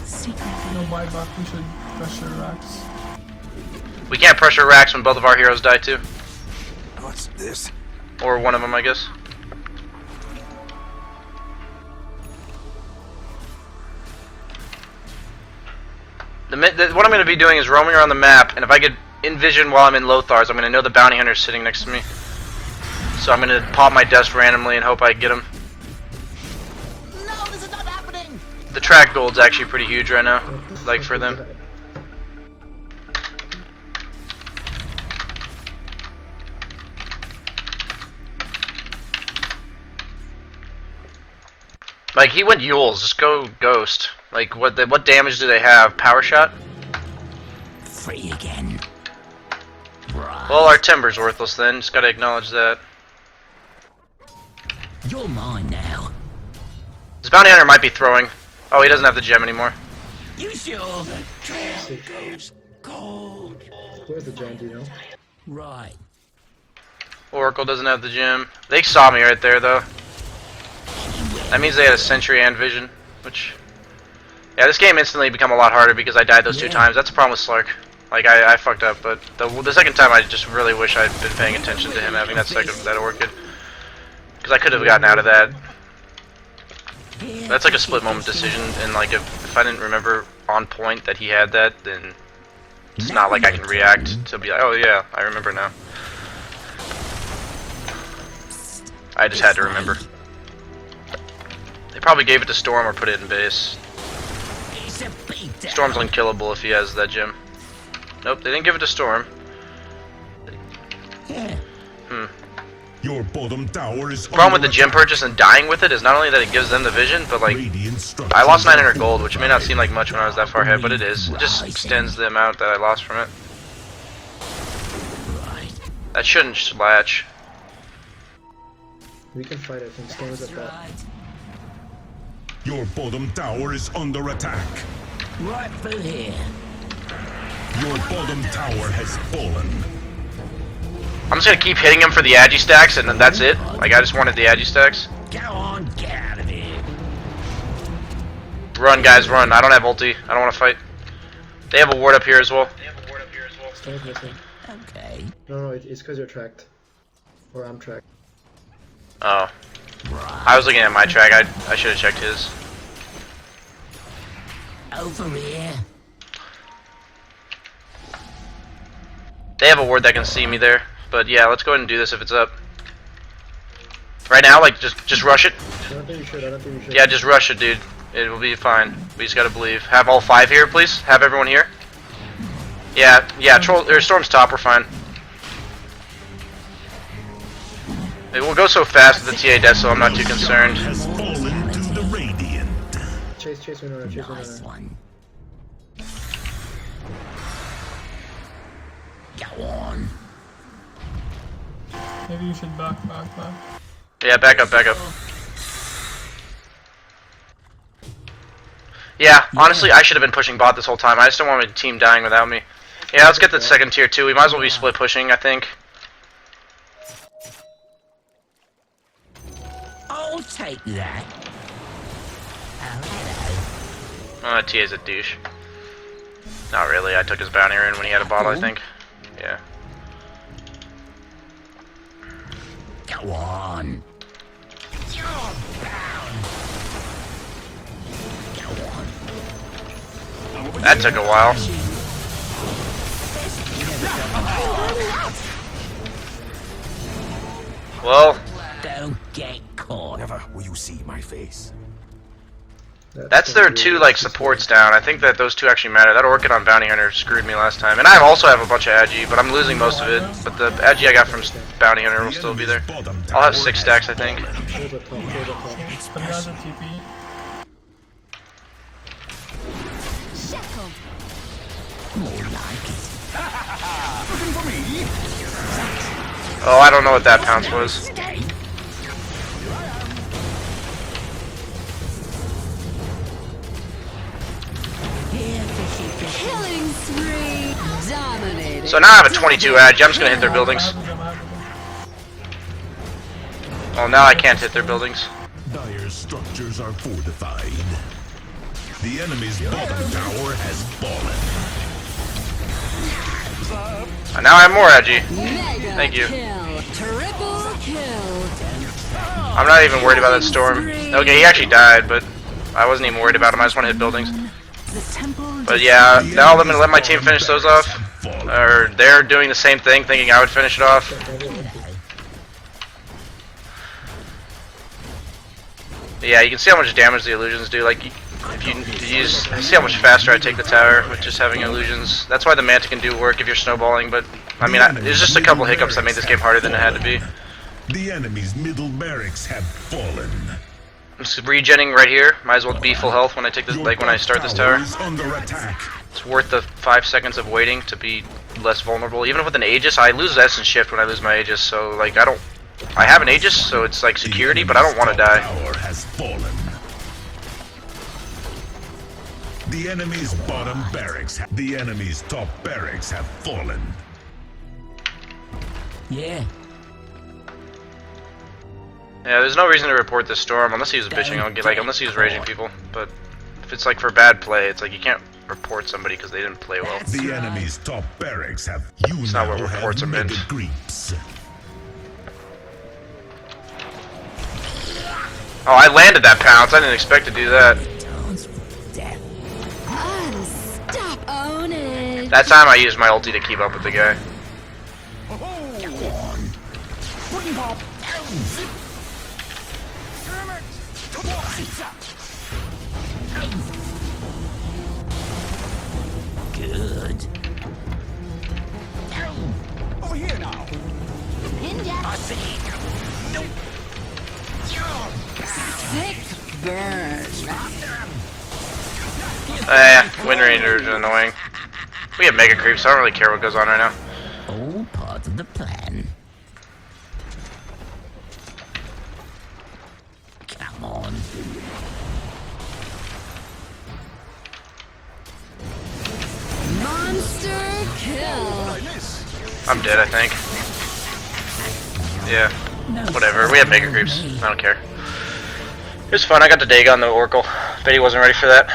Secret. No buyback, we should pressure racks. We can't pressure racks when both of our heroes die too. What's this? Or one of them, I guess. What I'm going to be doing is roaming around the map, and if I get in vision while I'm in Lothar's, I'm going to know the Bounty Hunter's sitting next to me. So I'm going to pop my dust randomly and hope I get him. No, this is not happening. The track gold's actually pretty huge right now, like for them. Like, he went Yules, just go Ghost. Like, what damage do they have? Power Shot? free again. Right. Well, our Timber's worthless then, just gotta acknowledge that. You're mine now. This Bounty Hunter might be throwing. Oh, he doesn't have the gem anymore. You sure? Sick. Cold. Where's the giant, do you know? Right. Oracle doesn't have the gem. They saw me right there, though. That means they had a Sentry and Vision, which... Yeah, this game instantly become a lot harder because I died those two times. That's a problem with Slark. Like, I fucked up, but the second time I just really wish I'd been paying attention to him having that Orchid. Because I could have gotten out of that. That's like a split moment decision, and like if I didn't remember on point that he had that, then it's not like I can react to be like, oh yeah, I remember now. I just had to remember. They probably gave it to Storm or put it in base. Storm's unkillable if he has that gem. Nope, they didn't give it to Storm. Your bottom tower is The problem with under the gem purchase and dying with it is not only that it gives them the vision, but like, Radiant structures I lost 900 are gold, which may not seem like fortified. much when I was that far ahead, but it is. It just extends the amount that I lost from it. That shouldn't latch. We can fight, I think. Storm is at that. Your bottom tower is under attack. Right through here. Your bottom tower has fallen. I'm just gonna keep hitting him for the Agi stacks, and then that's it. Like, I just wanted the Agi stacks. Go on, get out of here. Run, guys, run. I don't have ulti. I don't want to fight. They have a ward up here as well. Storm's missing. Okay. No, it's because you're tracked. Or I'm tracked. Oh. I was looking at my track. I should have checked his. Over here. They have a ward that can see me there. But yeah, let's go ahead and do this if it's up. Right now, like just rush it. I don't think you should. I don't think you should. Yeah, just rush it, dude. It will be fine. We just gotta believe. Have all 5 here, please. Have everyone here. Yeah, yeah. Troll or Storm's top. We're fine. It will go so fast with the TA death, so I'm not too concerned. Has fallen to the Radiant. Chase Winona, chase Nice Winona. one. Go on. Maybe you should back. Yeah, back up, back up. Yeah, honestly, I should have been pushing bot this whole time. I just don't want my team dying without me. Yeah, let's get the second tier too. We might as well be split pushing, I think. I'll take that. Oh, hello. TA's a douche. Not really. I took his bounty rune when he had a bot, I think. Yeah. Go on. You're bound. Go on. That took a while. Well, Don't get caught. Never will you see my face. that's their 2 like supports down. I think that those 2 actually matter. That Orchid on Bounty Hunter screwed me last time. And I also have a bunch of Agi, but I'm losing most of it. But the Agi I got from Bounty Hunter will still be there. I'll have 6 stacks, I think. Clear the top, clear the top. Some guys are TP. Shackled. More like it. Oh, I don't know what that pounce was. Killing spree. Dominating. So now I have a 22 Agi. I'm just gonna hit their buildings. Oh, now I can't hit their buildings. Dire's structures are fortified. The enemy's bottom tower has fallen. And now I have more Agi. Mega Thank you. Kill. Triple kill. I'm not even worried about that storm. Okay, he actually died, but I wasn't even worried about him. I just want to hit buildings. The temple. But yeah, now I'm gonna let my team finish those off. Or they're doing the same thing, thinking I would finish it off. Yeah, you can see how much damage the illusions do. Like, if you use, see how much faster I take the tower with just having illusions. That's why the Manta can do work if you're snowballing. But I mean, there's just a couple hiccups that made this game harder than it had to be. The enemy's middle barracks have fallen. I'm just regenning right here. Might as well be full health when I take this, like when I start this tower. Is under attack. It's worth the 5 seconds of waiting to be less vulnerable. Even with an Aegis, I lose Essence Shift when I lose my Aegis. So like I have an Aegis, so it's like security, but I don't want to die. Tower has fallen. The enemy's bottom barracks. The enemy's top barracks have fallen. Yeah. Yeah, there's no reason to report this storm unless he was bitching. I'll get unless he was raging people. But if it's like for bad play, it's like you can't report somebody because they didn't play well. The enemy's top barracks have. You It's now not what reports have are meant. mega creeps. Oh, I landed that pounce. I didn't expect to do that. Dance with death. Stop own it. That time I used my ulti to keep up with the guy. Go on. Pudding pop. Good. Over here now. I see. Nope. Sick burn. Wind Ranger is annoying. We have mega creeps, so I don't really care what goes on right now. All part of the plan. Come on. Monster kill. I'm dead, I think. Yeah, whatever. We have mega creeps. I don't care. It was fun. I got the Dagon, the Oracle. Bet he wasn't ready for that.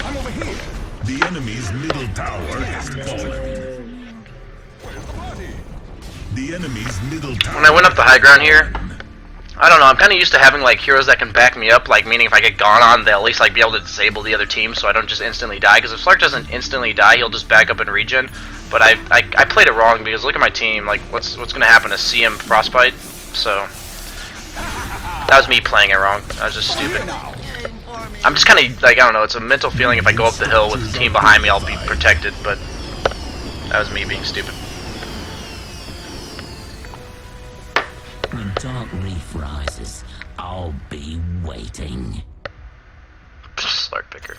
I'm over here. The enemy's middle tower has fallen. The enemy's middle tower. When I went up the high ground here, I don't know, I'm kind of used to having like heroes that can back me up, like meaning if I get gone on, they'll at least like be able to disable the other team so I don't just instantly die, because if Slark doesn't instantly die, he'll just back up and regen. But I played it wrong, because look at my team, like what's going to happen to CM Frostbite? So that was me playing it wrong. I was just stupid. I'm just kind of like, I don't know, it's a mental feeling if I go up the hill with the team behind me I'll be protected, but that was me being stupid. When Dark Reef rises, I'll be waiting. Slark picker.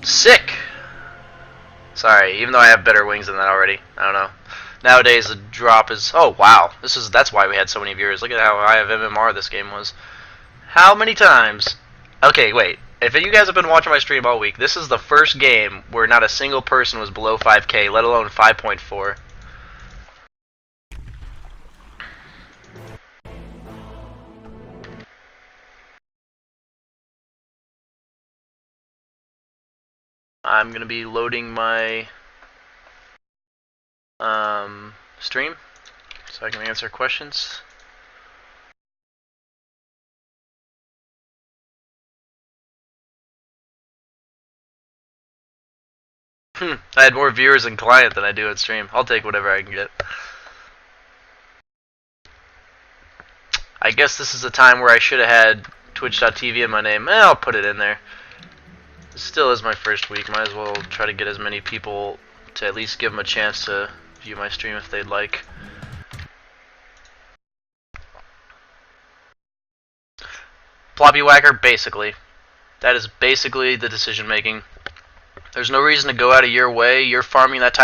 Sick! Sorry, even though I have better wings than that already. I don't know. Nowadays the drop is, oh wow, that's why we had so many viewers. Look at how high of MMR this game was. How many times? Okay, wait. If you guys have been watching my stream all week, this is the first game where not a single person was below 5k, let alone 5.4. I'm gonna be loading my stream so I can answer questions. I had more viewers in client than I do at stream. I'll take whatever I can get. I guess this is a time where I should have had twitch.tv in my name. I'll put it in there. It still is my first week. Might as well try to get as many people to at least give them a chance to view my stream if they'd like. Floppy whacker, basically. That is basically the decision making. There's no reason to go out of your way. You're farming that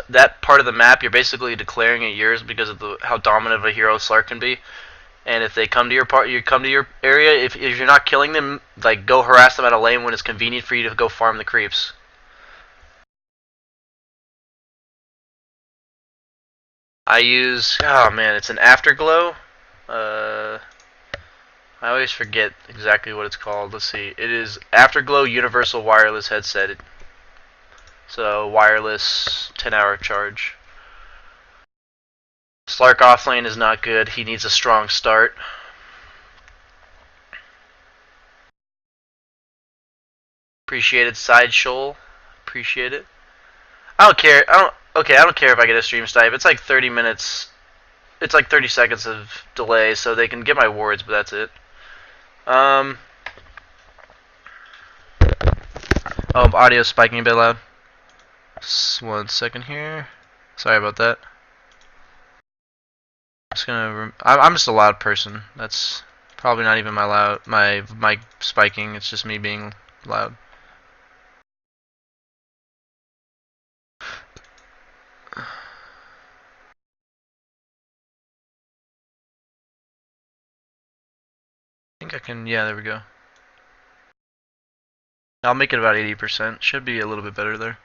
that part of the map. You're basically declaring it yours because of how dominant of a hero Slark can be. And if they come to your you come to your area. If you're not killing them, like go harass them at a lane when it's convenient for you to go farm the creeps. I use, oh man, it's an Afterglow. I always forget exactly what it's called. Let's see. It is Afterglow Universal Wireless Headset. So wireless 10-hour charge. Slark offlane is not good. He needs a strong start. Appreciated side shoal. Appreciate it. I don't care. I don't care if I get a stream snipe. It's like 30 minutes. It's like 30 seconds of delay, so they can get my wards, but that's it. Oh, audio spiking a bit loud. Just 1 second here. Sorry about that. I'm just a loud person. That's probably not even my mic spiking. It's just me being loud. I think I can, yeah, there we go. I'll make it about 80%. Should be a little bit better there.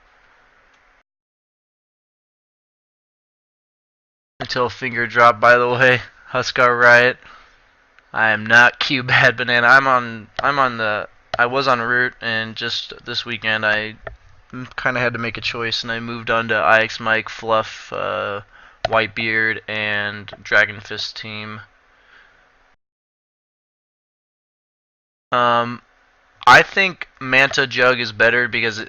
Until finger drop, by the way. Huskar Riot. I am not Q Bad Banana. I was on route, and just this weekend I kind of had to make a choice, and I moved on to IX Mike, Fluff, Whitebeard, and Dragon Fist team. I think Manta Jug is better because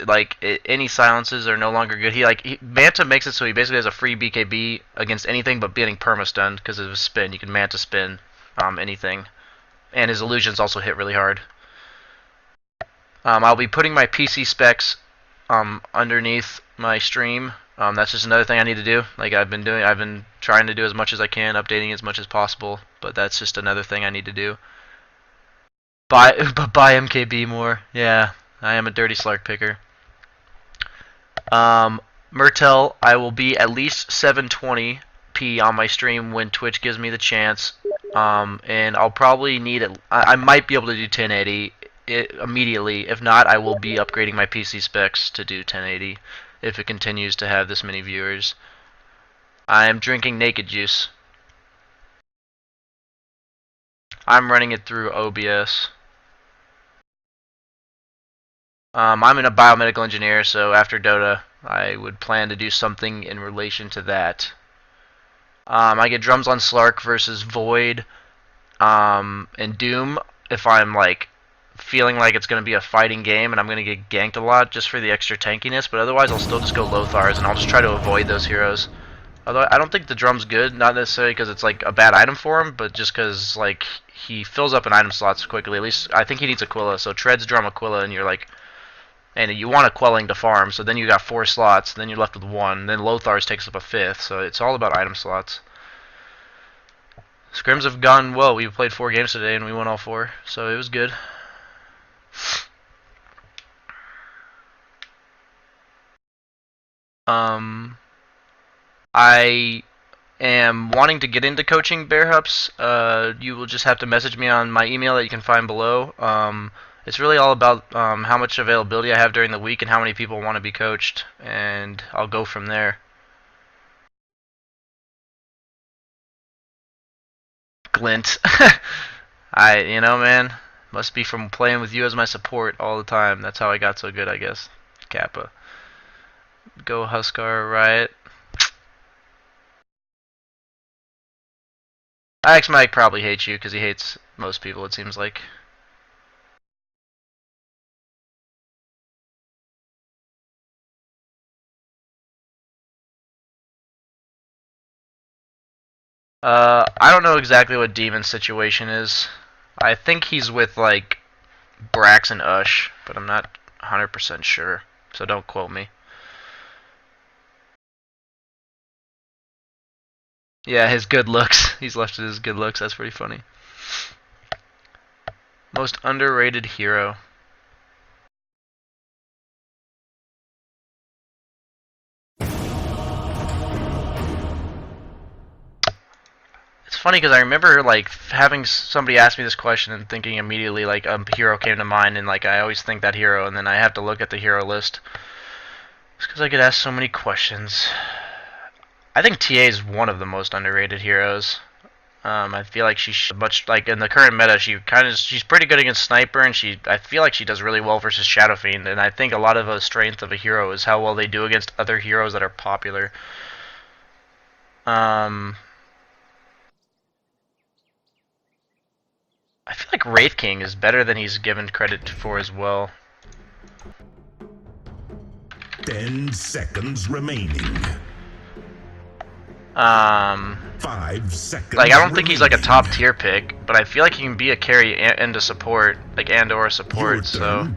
any silences are no longer good. Manta makes it so he basically has a free BKB against anything but getting perma-stunned because of his spin. You can Manta spin anything, and his illusions also hit really hard. I'll be putting my PC specs underneath my stream. That's just another thing I need to do. I've been trying to do as much as I can, updating as much as possible, but that's just another thing I need to do. Buy MKB more. Yeah, I am a dirty Slark picker. Myrtle, I will be at least 720p on my stream when Twitch gives me the chance. And I'll probably need it. I might be able to do 1080 immediately. If not, I will be upgrading my PC specs to do 1080 if it continues to have this many viewers. I am drinking Naked Juice. I'm running it through OBS. I'm a biomedical engineer, so after Dota, I would plan to do something in relation to that. I get drums on Slark versus Void, and Doom if I'm feeling like it's going to be a fighting game and I'm going to get ganked a lot just for the extra tankiness, but otherwise I'll still just go Lothars and I'll just try to avoid those heroes. Although I don't think the drum's good, not necessarily because it's like a bad item for him, but just because like he fills up an item slots quickly. At least I think he needs Aquila. So treads, drum, Aquila, and you're like, and you want a quelling to farm. So then you got 4 slots. Then you're left with 1. Then Lothar's takes up a 5th. So it's all about item slots. Scrims have gone well. We played 4 games today and we won all 4, so it was good. I am wanting to get into coaching Bear Hups. You will just have to message me on my email that you can find below. It's really all about how much availability I have during the week and how many people want to be coached, and I'll go from there. Glint. You know, man, must be from playing with you as my support all the time. That's how I got so good, I guess. Kappa. Go Huskar Riot. Ix Mike probably hates you because he hates most people, it seems like. I don't know exactly what Demon's situation is. I think he's with, like, Brax and Ush, but I'm not 100% sure, so don't quote me. Yeah, his good looks. He's left his good looks. That's pretty funny. Most underrated hero. It's funny because I remember like having somebody ask me this question and thinking immediately like a hero came to mind, and like I always think that hero, and then I have to look at the hero list. It's because I get asked so many questions. I think TA is one of the most underrated heroes. I feel like she's much like in the current meta. She's pretty good against Sniper, and I feel like she does really well versus Shadow Fiend. And I think a lot of the strength of a hero is how well they do against other heroes that are popular. I feel like Wraith King is better than he's given credit for as well. 10 seconds remaining. 5 seconds. Like I don't think he's like a top tier pick, but I feel like he can be a carry and a support, like and/or a support. So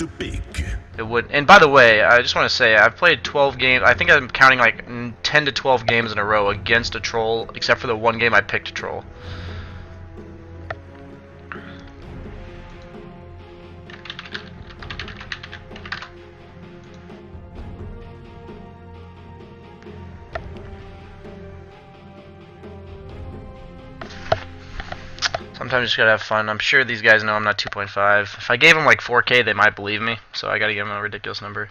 it would. And by the way, I just want to say I've played 12 games. I think I'm counting like 10 to 12 games in a row against a troll, except for the one game I picked a troll. Sometimes you just gotta have fun. I'm sure these guys know I'm not 2.5. If I gave them like 4K, they might believe me. So I gotta give them a ridiculous number.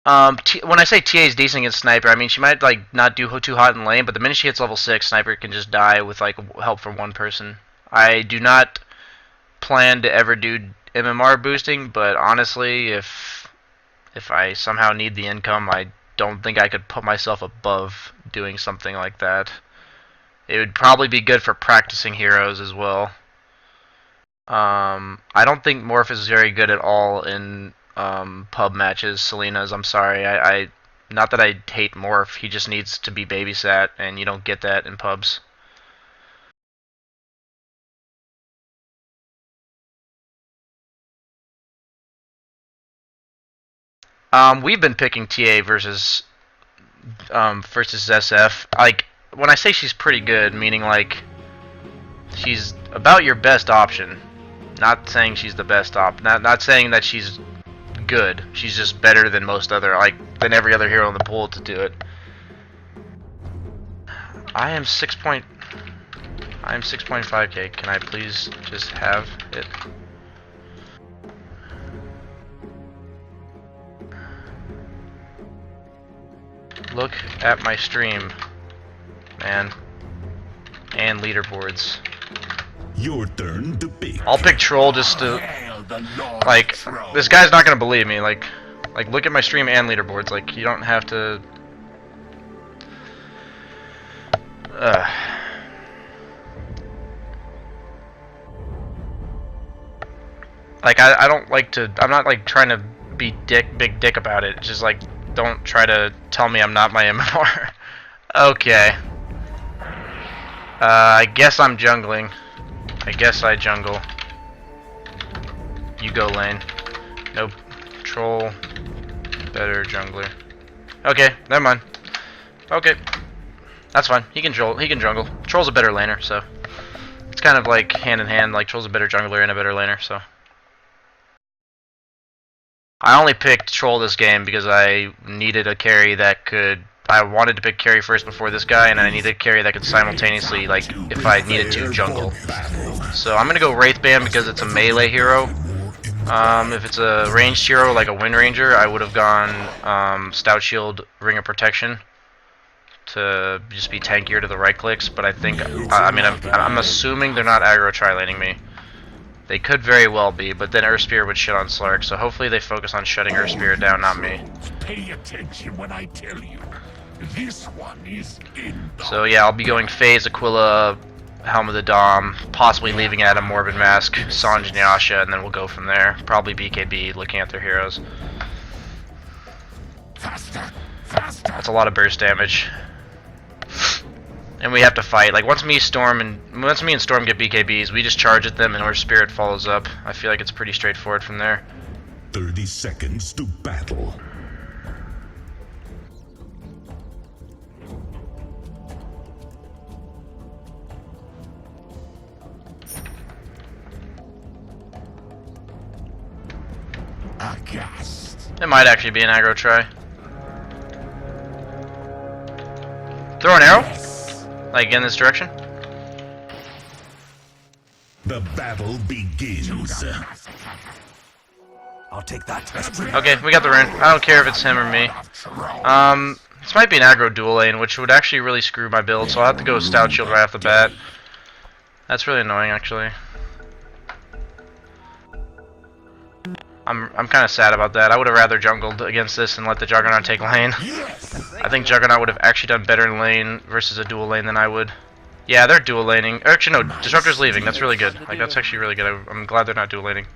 When I say TA is decent against Sniper, I mean she might like not do too hot in lane, but the minute she hits level 6, Sniper can just die with like help from one person. I do not plan to ever do MMR boosting, but honestly, if I somehow need the income, I don't think I could put myself above doing something like that. It would probably be good for practicing heroes as well. I don't think Morph is very good at all in pub matches. Selena's, I'm sorry. I not that I hate Morph. He just needs to be babysat, and you don't get that in pubs. We've been picking TA versus SF. Like, when I say she's pretty good, meaning like she's about your best option. Not saying she's the best not saying that she's good. She's just better than most other, like than every other hero in the pool to do it. I am 6.5K. Can I please just have it? Look at my stream, man, and leaderboards. Your turn to pick. I'll pick Troll just to, like, this guy's not gonna believe me. Like, look at my stream and leaderboards. Like, you don't have to. Like, I don't like to. I'm not like trying to be big dick about it. It's just like don't try to tell me I'm not my MMR. Okay. I guess I'm jungling. I guess I jungle. You go lane. Nope. Troll. Better jungler. Okay, never mind. Okay. That's fine. He can jungle. Troll's a better laner, so it's kind of like hand in hand. Like Troll's a better jungler and a better laner, so I only picked Troll this game because I needed a carry that could. I wanted to pick carry first before this guy, and I needed a carry that could simultaneously, like, if I needed to, jungle. So I'm gonna go Wraithband because it's a melee hero. If it's a ranged hero like a Wind Ranger, I would have gone Stout Shield, Ring of Protection to just be tankier to the right clicks. But I think, I mean, I'm assuming they're not aggro tri-laning me. They could very well be, but then Earth Spear would shit on Slark, so hopefully they focus on shutting Earth Spear down, not me. Pay attention when I tell you. This one is in. So yeah, I'll be going Phase, Aquila, Helm of the Dom, possibly leaving at a Morbid Mask, Sanj and Yasha, and then we'll go from there. Probably BKB, looking at their heroes. Faster, faster. That's a lot of burst damage. And we have to fight. Like once me and Storm get BKBs, we just charge at them and our Spirit follows up. I feel like it's pretty straightforward from there. 30 seconds to battle. Aghast. It might actually be an aggro try. Throw an arrow? Like in this direction? The battle begins. I'll take that. Okay, we got the rune. I don't care if it's him or me. This might be an aggro dual lane, which would actually really screw my build, so I'll have to go Stout Shield right off the bat. That's really annoying, actually. I'm kind of sad about that. I would have rather jungled against this and let the Juggernaut take lane. I think Juggernaut would have actually done better in lane versus a dual lane than I would. Yeah, they're dual laning. Actually, no, Disruptor's leaving. That's really good. Like, that's actually really good. I'm glad they're not dual laning.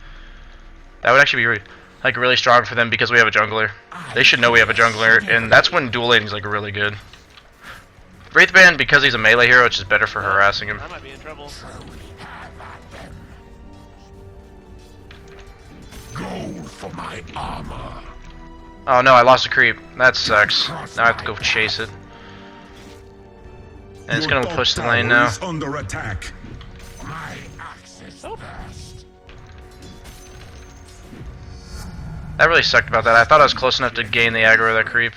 That would actually be like really strong for them because we have a jungler. They should know we have a jungler, and that's when dual laning is like really good. Wraithband, because he's a melee hero, it's just better for harassing him. I might be in trouble. Gold for my armor. Oh no, I lost a creep. That sucks. Now I have to go chase it. And it's Your gonna push the top lane tower now. is under attack. My access first. That really sucked about that. I thought I was close enough to gain the aggro of that creep.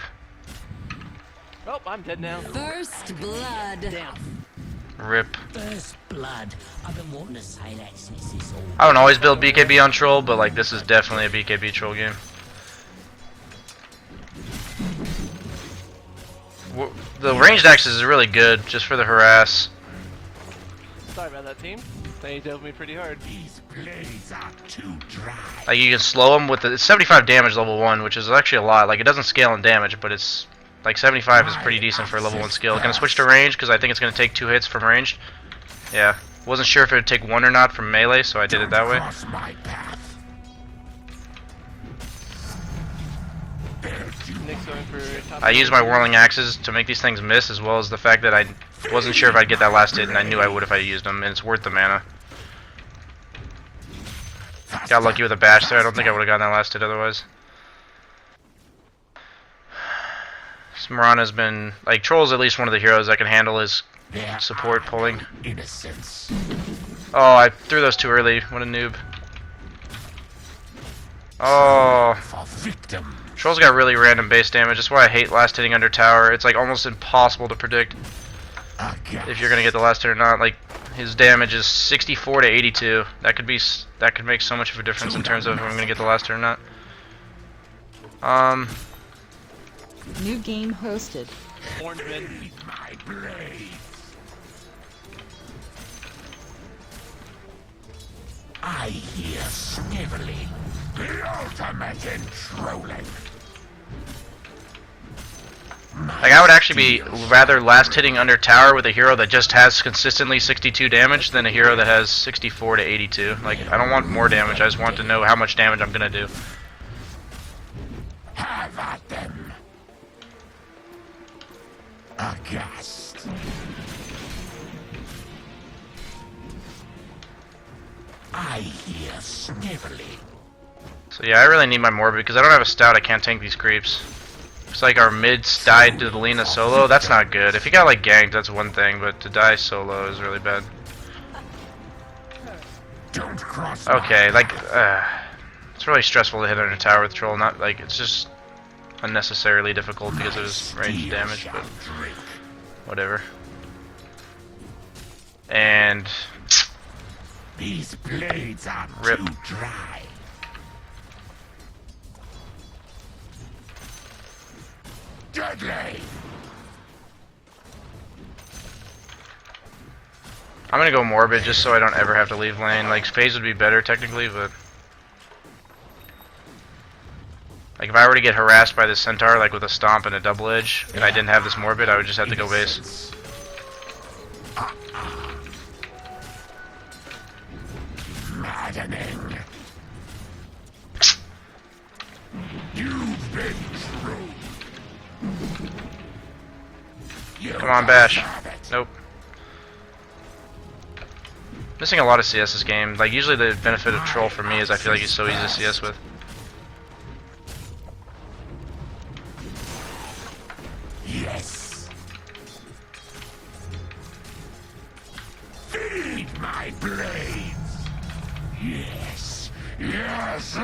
Oh, I'm dead now. First blood. Damn. Rip. First blood. I've been wanting to say that since this all. I don't always build BKB on troll, but like this is definitely a BKB troll game. The ranged axes is really good just for the harass. Sorry about that, team. They dove me pretty hard. These blades are too dry. Like you can slow them with it's 75 damage level 1, which is actually a lot. Like it doesn't scale in damage, but it's like 75 is pretty decent for a level 1 skill. Gonna switch to range because I think it's gonna take 2 hits from ranged. Yeah, wasn't sure if it would take 1 or not from melee, so I did it that way. Cross my path. Nick's going for top. I used my whirling axes to make these things miss, as well as the fact that I wasn't sure if I'd get that last hit, and I knew I would if I used them, and it's worth the mana. Got lucky with a bash there. I don't think I would have gotten that last hit otherwise. Mirana's been like Troll's at least one of the heroes that can handle his support pulling. Innocence. Oh, I threw those too early. What a noob. Oh, For victim. Troll's got really random base damage. That's why I hate last hitting under tower. It's like almost impossible to predict if you're gonna get the last hit or not. Like his damage is 64 to 82. That could make so much of a difference in terms of if I'm gonna get the last hit or not. New game hosted. Orange mid. My blade. I hear sniveling. The ultimate in trolling. Like I would actually be rather last hitting under tower with a hero that just has consistently 62 damage than a hero that has 64 to 82. Like I don't want more damage. I just want to know how much damage I'm gonna do. Have at them. Aghast. I hear sniveling. So yeah, I really need my Morbid because I don't have a stout. I can't tank these creeps. It's like our mids died to the Lina solo. That's not good. If he got like ganked, that's one thing, but to die solo is really bad. Don't cross. Okay, like it's really stressful to hit under tower with troll. Not like it's just unnecessarily difficult because of his range damage, but whatever. And these blades are rip. too dry. Deadly. I'm gonna go Morbid just so I don't ever have to leave lane. Like phase would be better technically, but like if I were to get harassed by this centaur like with a stomp and a double edge, and I didn't have this Morbid, I would just have to go base. Maddening. You've been true. Come on, Bash. Nope. Missing a lot of CS this game. Like usually the benefit of troll for me is I feel like he's so easy to CS with. Yes. Feed my blades. Yes. Yes.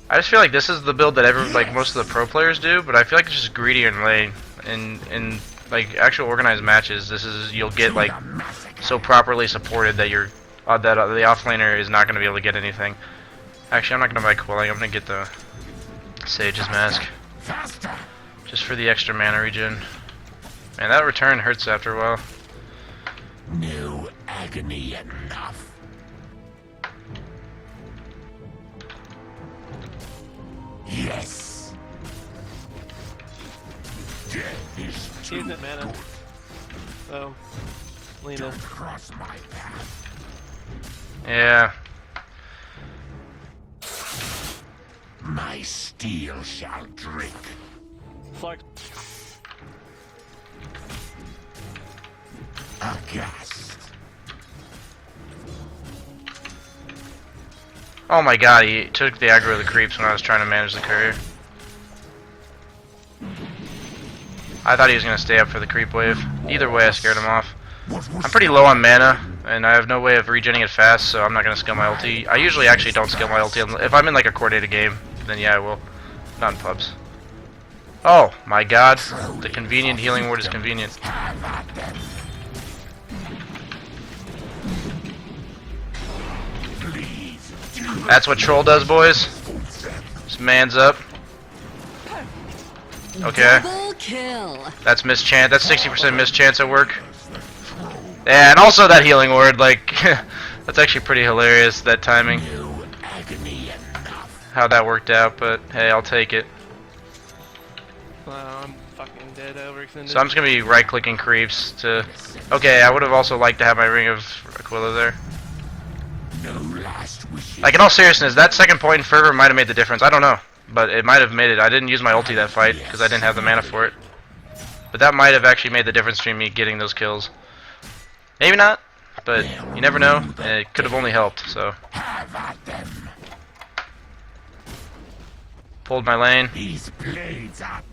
I just feel like this is the build that like most of the pro players do, but I feel like it's just greedy in lane. In like actual organized matches, this is you'll get like so properly supported that you're that the offlaner is not going to be able to get anything. Actually, I'm not going to buy Quelling. I'm going to get the Sage's Mask just for the extra mana regen. Man, that return hurts after a while. No agony enough. Yes. Death is too Use it, mana. good. So, Lina. Don't cross my path. Yeah. My steel shall drink. Flex. Aghast. Oh my god, he took the aggro of the creeps when I was trying to manage the courier. I thought he was going to stay up for the creep wave. Either way, I scared him off. I'm pretty low on mana, and I have no way of regenning it fast, so I'm not going to skill my ulti. I usually actually don't skill my ulti. If I'm in like a coordinated game, then yeah, I will. Not in pubs. Oh my god, the convenient healing ward is convenient. That's what troll does, boys. Just mans up. Okay. Double kill. That's mischance. That's 60% mischance at work. Yeah, and also that healing ward, like, that's actually pretty hilarious, that timing. How that worked out, but hey, I'll take it. I'm fucking dead overextended. So I'm just gonna be right-clicking creeps to... Okay, I would have also liked to have my Ring of Aquila there. Like, in all seriousness, that second point in Fervor might have made the difference. I don't know, but it might have made it. I didn't use my ulti that fight, because I didn't have the mana for it. But that might have actually made the difference between me getting those kills. Maybe not, but you never know, and it could have only helped, so. Pulled my lane,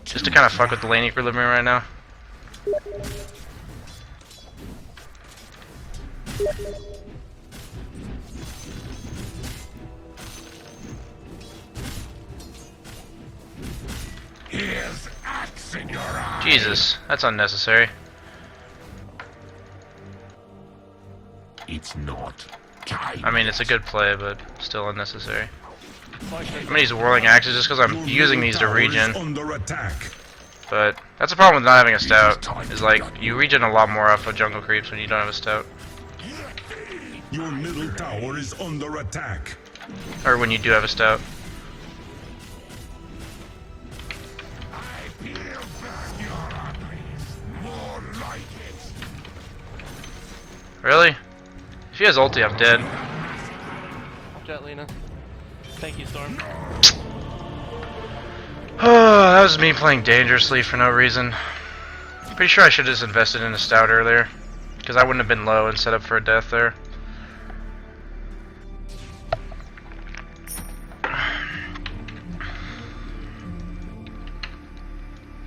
just to kind of fuck with the lane equilibrium right now. Here's axe in your eye. Jesus, that's unnecessary. It's not time. I mean, it's a good play, but still unnecessary. I'm gonna use Whirling Axes just because I'm using these to regen. Under attack. But that's the problem with not having a stout. Is like you regen a lot more off of jungle creeps when you don't have a stout, Your middle tower is under attack. or when you do have a stout. Really? If he has ulti, I'm dead. Jet Lina. Thank you, Storm. That was me playing dangerously for no reason. Pretty sure I should have just invested in a stout earlier, because I wouldn't have been low and set up for a death there.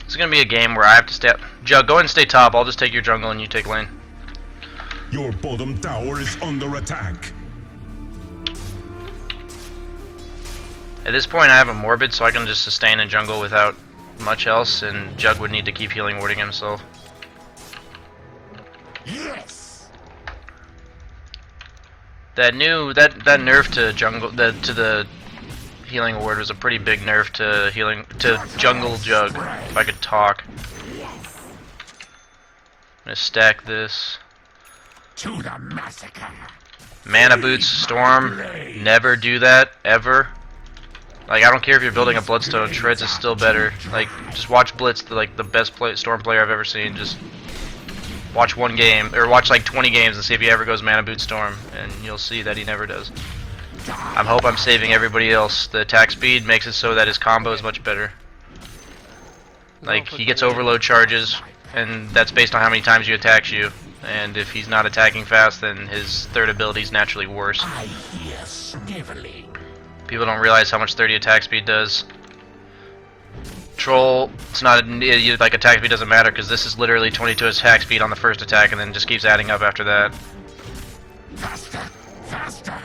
It's gonna be a game where I have to stay up. Jug, go ahead and stay top. I'll just take your jungle and you take lane. Your bottom tower is under attack. At this point I have a Morbid, so I can just sustain in jungle without much else, and Jug would need to keep healing warding himself. Yes. That nerf to jungle to the healing ward was a pretty big nerf to jungle Jug, if I could talk. I'm gonna stack this. To the massacre. Mana boots Storm, never do that ever. Like, I don't care if you're building a Bloodstone, Shreds is still better. Like, just watch Blitz, the best Storm player I've ever seen. Just watch one game, or watch like 20 games and see if he ever goes Mana Boot Storm, and you'll see that he never does. I hope I'm saving everybody else. The attack speed makes it so that his combo is much better. Like, he gets overload charges, and that's based on how many times you attacks you. And if he's not attacking fast, then his third ability is naturally worse. I hear sniveling. People don't realize how much 30 attack speed does. Troll, it's not like attack speed doesn't matter, because this is literally 22 attack speed on the first attack, and then just keeps adding up after that. Faster, faster.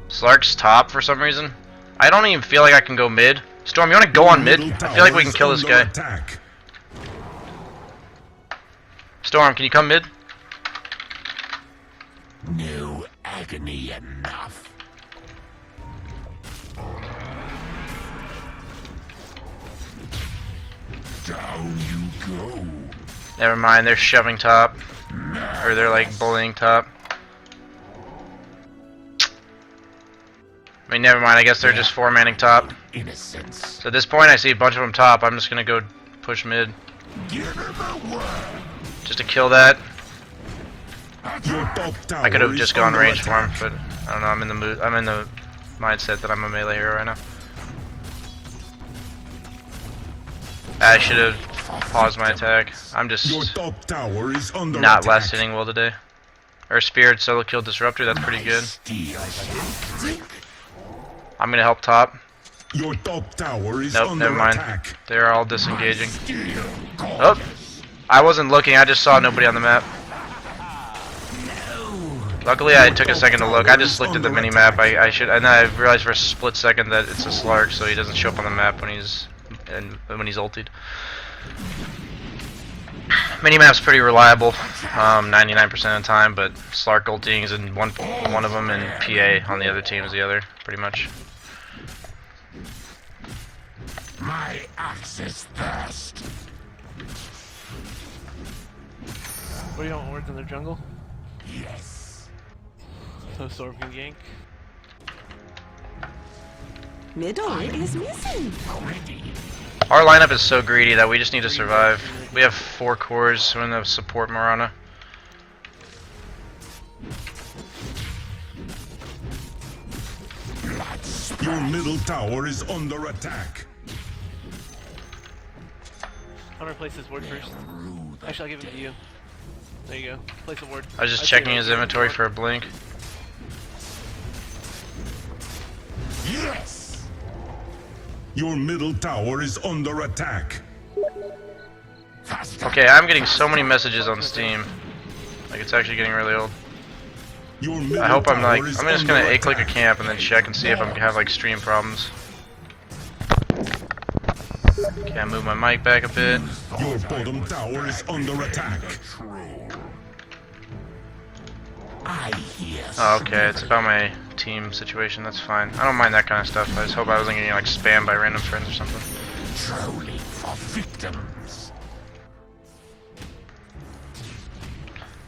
Slark's top for some reason. I don't even feel like I can go mid. Storm, you want to go on mid? I feel like we can kill this guy. Attack. Storm, can you come mid? No agony enough. Down you go. Never mind, they're shoving top. Or they're like bullying top. I mean, never mind, I guess they're just four-manning top. Innocence. So at this point, I see a bunch of them top. I'm just gonna go push mid. Give him a word. Just to kill that. Your top tower I could have is just gone under range for him, attack. but I don't know, I'm in the mood. I'm in the mindset that I'm a melee hero right now. I should have paused my attack. I'm Your just top tower is under not attack. last hitting well today. Or Spirit solo kill Disruptor, that's pretty good. Steel shall drink. I'm gonna help top. Your top tower is Nope, under never mind. attack. They're all disengaging. Steel Oh! I wasn't looking, I just saw nobody on the map. Luckily I took a second to look. I just looked at the mini-map. I should, and then I realized for a split second that it's a Slark, so he doesn't show up on the map when he's ulted. Minimap's pretty reliable, 99% of the time, but Slark ulting is in one of them, and PA on the other team is the other, pretty much. My axe is thirst. What do you want wards in the jungle? Yes. So Storm can gank. Middle is missing. Ready. Our lineup is so greedy that we just need to survive. We have 4 cores, we're gonna support Mirana. Your middle tower is under attack. I'm gonna place this ward first. Actually, I'll give it to you. There you go. Place a ward. I was just I'd say checking his rotate inventory the for a blink. Yes. Your middle tower is under attack. Faster. Okay, I'm getting so many messages on Steam. Like, it's actually getting really old. Your middle I hope I'm tower like, is I'm just under gonna A-click a attack. camp and then check and see if I'm gonna have like stream problems. Okay, I move my mic back a bit. Your bottom tower is under attack. I hear. Oh, okay, it's about my team situation, that's fine. I don't mind that kind of stuff. I just hope I wasn't getting like spammed by random friends or something. Trolling for victims.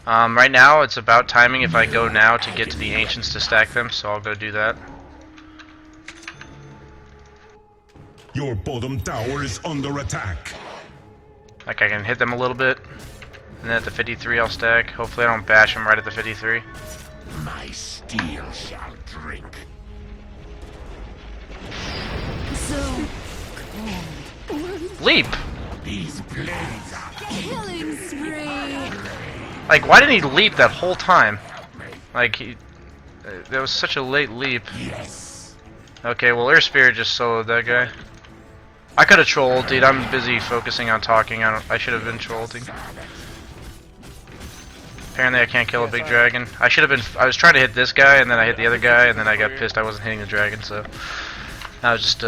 Right now, it's about timing if I go now to get to the Ancients to stack them, so I'll go do that. Your bottom tower is under attack. Like, I can hit them a little bit, and then at the 53 I'll stack. Hopefully I don't bash them right at the 53. My steel shall drink. So cold. Leap! These blades are Killing spree. Like, why didn't he leap that whole time? Like, that was such a late leap. yes. Okay, well, Air Spirit just soloed that guy. I could have trolled, dude. I'm busy focusing on talking. I should have been trolling. Apparently, I can't kill a big dragon. I should have been. I was trying to hit this guy, and then I hit the other guy, and then I got pissed I wasn't hitting the dragon. So I was just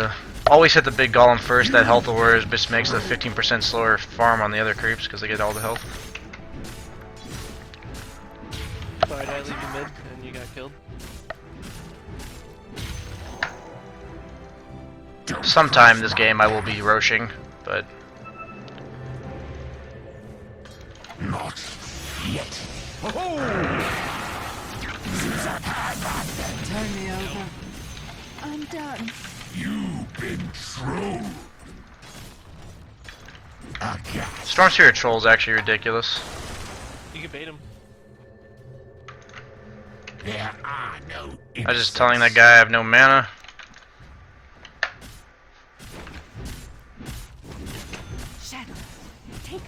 always hit the big golem first. That health aware just makes the 15% slower farm on the other creeps because they get all the health. Sorry, did I leave you mid and you got killed? Sometime this game I will be roshing, but Not yet. Turn me over. I'm done. You've been true. Storm Spirit Troll is actually ridiculous. You can bait him. There are no. I was just telling that guy I have no mana. Shadow. Take us.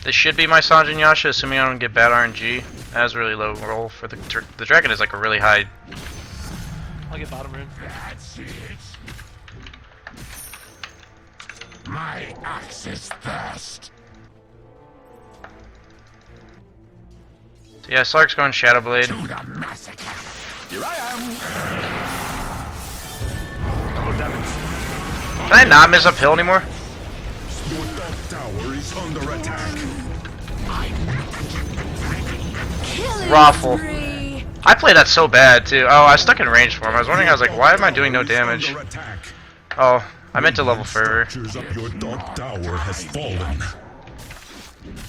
This should be my Sanjin Yasha, assuming I don't get bad RNG. That was really low roll for the dragon is like a really high. I'll get bottom rune. That's it. My axe is thirst. So yeah, Slark's going Shadow Blade. To the massacre. Here I Can I not miss uphill anymore? Your top tower is under attack. Killing Raffle. spree. I played that so bad too. Oh, I was stuck in range for him. I was wondering, I was like, why am I doing no damage? Under attack. Oh, I meant to level fervor. Structures up your top tower has fallen.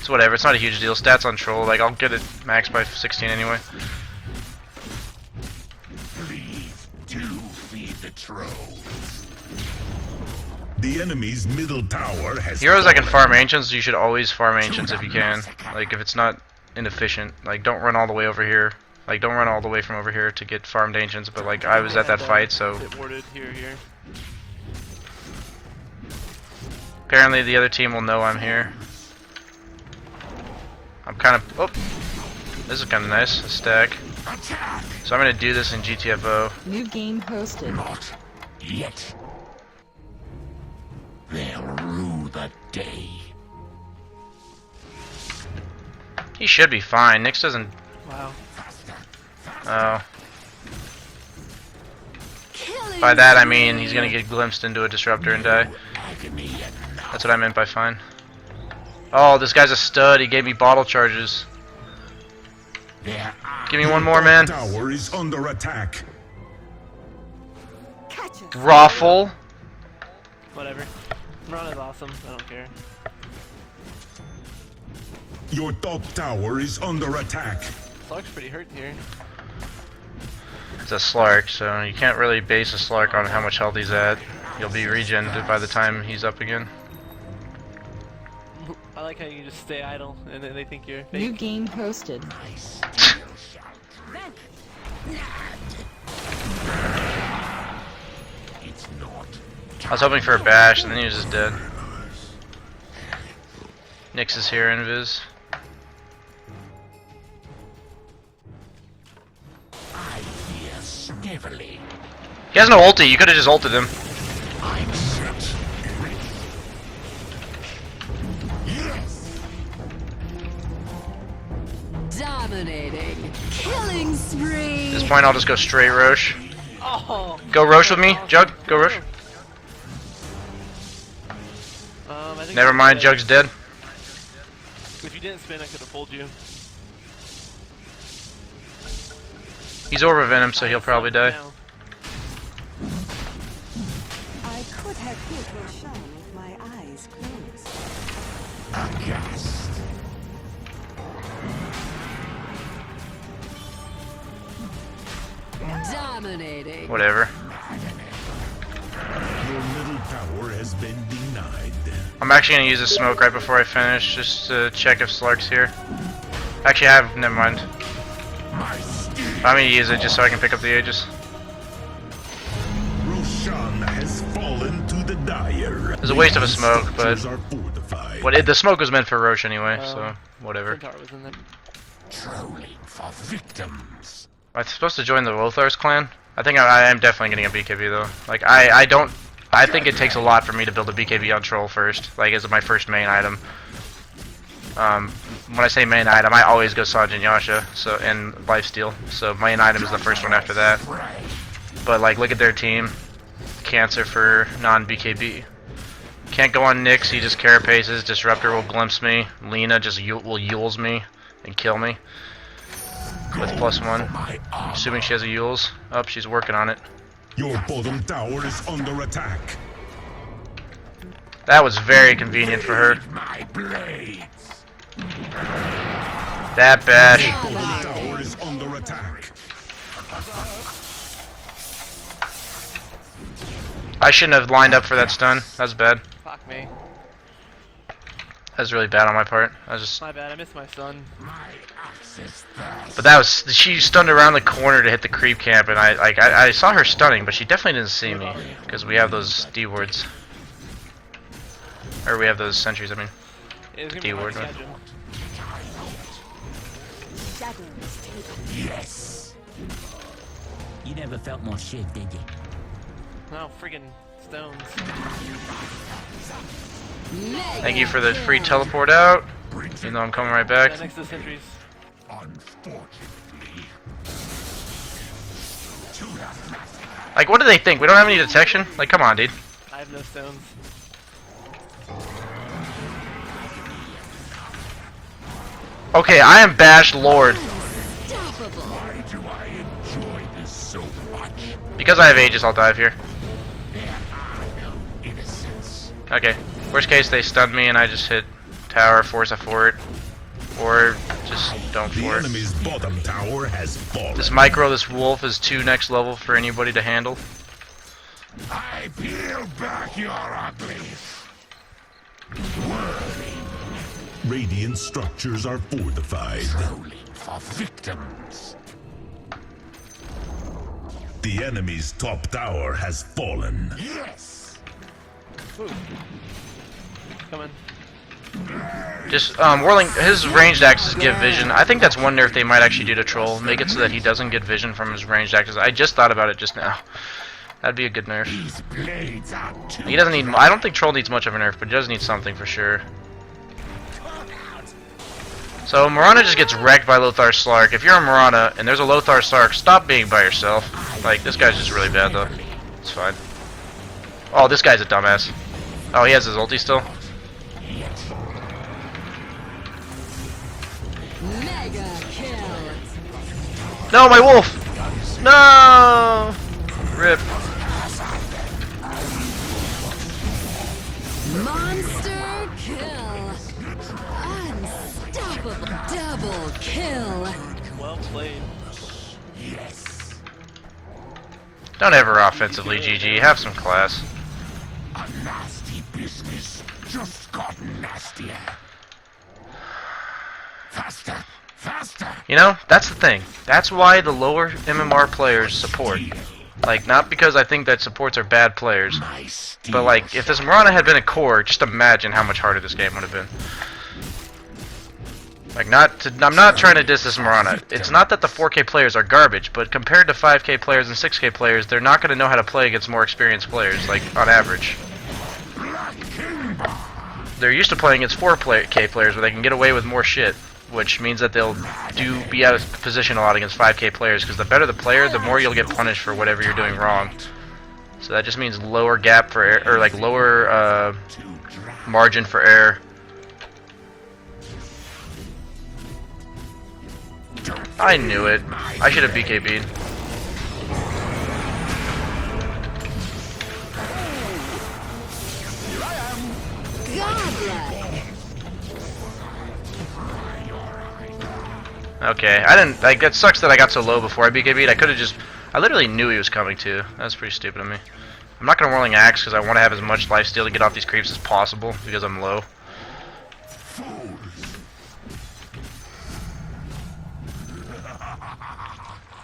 It's whatever, it's not a huge deal. Stats on troll, like I'll get it max by 16 anyway. Please do feed the trolls. The enemy's middle tower has Heroes that can fallen. farm ancients, you should always farm ancients if you can. Like if it's not inefficient. Like don't run all the way over here. Like don't run all the way from over here to get farmed ancients, but like I was at that fight, so Get warded here. apparently the other team will know I'm here. I'm kind of, oh, this is kind of nice, a stack. So I'm going to do this in GTFO. New game hosted. Not yet. They'll rue the day. He should be fine. Nyx doesn't, Wow. oh. Killing By that I mean he's going to get glimpsed into a disruptor and die. Agony enough. That's what I meant by fine. Oh, this guy's a stud. He gave me bottle charges. There are Give me one more, man. Tower is under attack. Catch us. Raffle. Whatever. Run is awesome. I don't care. Your top tower is under attack. Slark's pretty hurt here. It's a Slark, so you can't really base a Slark on how much health he's at. He'll be regened by the time he's up again. I like how you just stay idle and then they think you're fake. New game hosted. It's not. I was hoping for a bash, and then he was just dead. Nyx is here, Invis. I hear sniveling. He has no ulti, you could have just ulted him. I'm set. Yes. Dominating. Killing spree. At this point, I'll just go straight Roche. Oh! Go Roche with me, Jug. Go Roche. I think Never mind, Jug's dead. If you didn't spin, I could have pulled you. He's over Venom, so he'll probably die. Now. I could have hit her shine with my eyes closed. Aghast. Dominating. Whatever. Your middle tower has been denied. I'm actually gonna use a smoke right before I finish, just to check if Slark's here. Actually, I have. Never mind. I'm gonna use it just so I can pick up the Aegis. Roshan has fallen to the Dire. was a waste of a smoke, but Structures are fortified. the smoke was meant for Roche anyway, so whatever. Centaur was in there. Trolling for victims. Am I supposed to join the Lothar's clan? I think I am definitely getting a BKB though. Like I think it takes a lot for me to build a BKB on Troll first, like as my first main item. When I say main item, I always go Sanjin Yasha, so and Lifesteal. So main item is the first one after that. But like, look at their team. Cancer for non-BKB. Can't go on Nyx, he just carapaces. Disruptor will glimpse me. Lina just will Yules me and kill me. With +1. Assuming she has a Yules. Oh, she's working on it. Your bottom tower is under attack. That was very convenient for her. My blades. That bash. Bottom tower is under attack. I shouldn't have lined up for that stun. That's bad. Fuck me. That was really bad on my part. I was just. My bad, I missed my stun. But that was, she stunned around the corner to hit the creep camp, and I saw her stunning, but she definitely didn't see me because we have those D wards, or we have those sentries. I mean, Yeah, it's gonna be D hard ward. to catch him. Yes. You never felt more shit, did you? No, freaking stones. Thank you for the free teleport out. Even though I'm coming right back. Yeah, next to the sentries. Unfortunately. Like, what do they think? We don't have any detection? Like, come on, dude. I have no stones. Okay, I am Bash Lord. Why do I enjoy this so much? Because I have Aegis, I'll dive here. There are no innocents. Okay. Worst case, they stun me and I just hit tower, force a fort. Or just don't The fort. enemy's bottom tower has fallen. This micro, this wolf is too next level for anybody to handle. I peel back your uglies. Radiant structures are fortified. Trolling for victims. The enemy's top tower has fallen. Yes. Coming. Just, Whirling, his ranged axes give vision. I think that's one nerf they might actually do to Troll. Make it so that he doesn't get vision from his ranged axes. I just thought about it just now. That'd be a good nerf. These blades are too. He doesn't need, I don't think Troll needs much of a nerf, but he does need something for sure. So Mirana just gets wrecked by Lothar Slark. If you're a Mirana and there's a Lothar Slark, stop being by yourself. Like, this guy's just really bad though. It's fine. Oh, this guy's a dumbass. Oh, he has his ulti still? Mega kill. No, my wolf! No! Rip. Monster kill. Unstoppable. Double kill. Well played. Don't ever offensively, GG. Have some class. A nasty business just got nastier. Faster, faster. You know, that's the thing. That's why the lower MMR players support. Like, not because I think that supports are bad players, but like, if this Mirana had been a core, just imagine how much harder this game would have been. Like, I'm not trying to diss this Mirana. It's not that the 4K players are garbage, but compared to 5K players and 6K players, they're not going to know how to play against more experienced players, like, on average. They're used to playing against 4K players where they can get away with more shit, which means that they'll be out of position a lot against 5K players, because the better the player, the more you'll get punished for whatever you're doing wrong. So that just means lower gap for error, or like lower margin for error. I knew it. I should have BKB'd. Godlike. Okay, I didn't, like, it sucks that I got so low before I BKB'd. I could have just, I literally knew he was coming too. That's pretty stupid of me. I'm not gonna Whirling Axe because I want to have as much lifesteal to get off these creeps as possible because I'm low.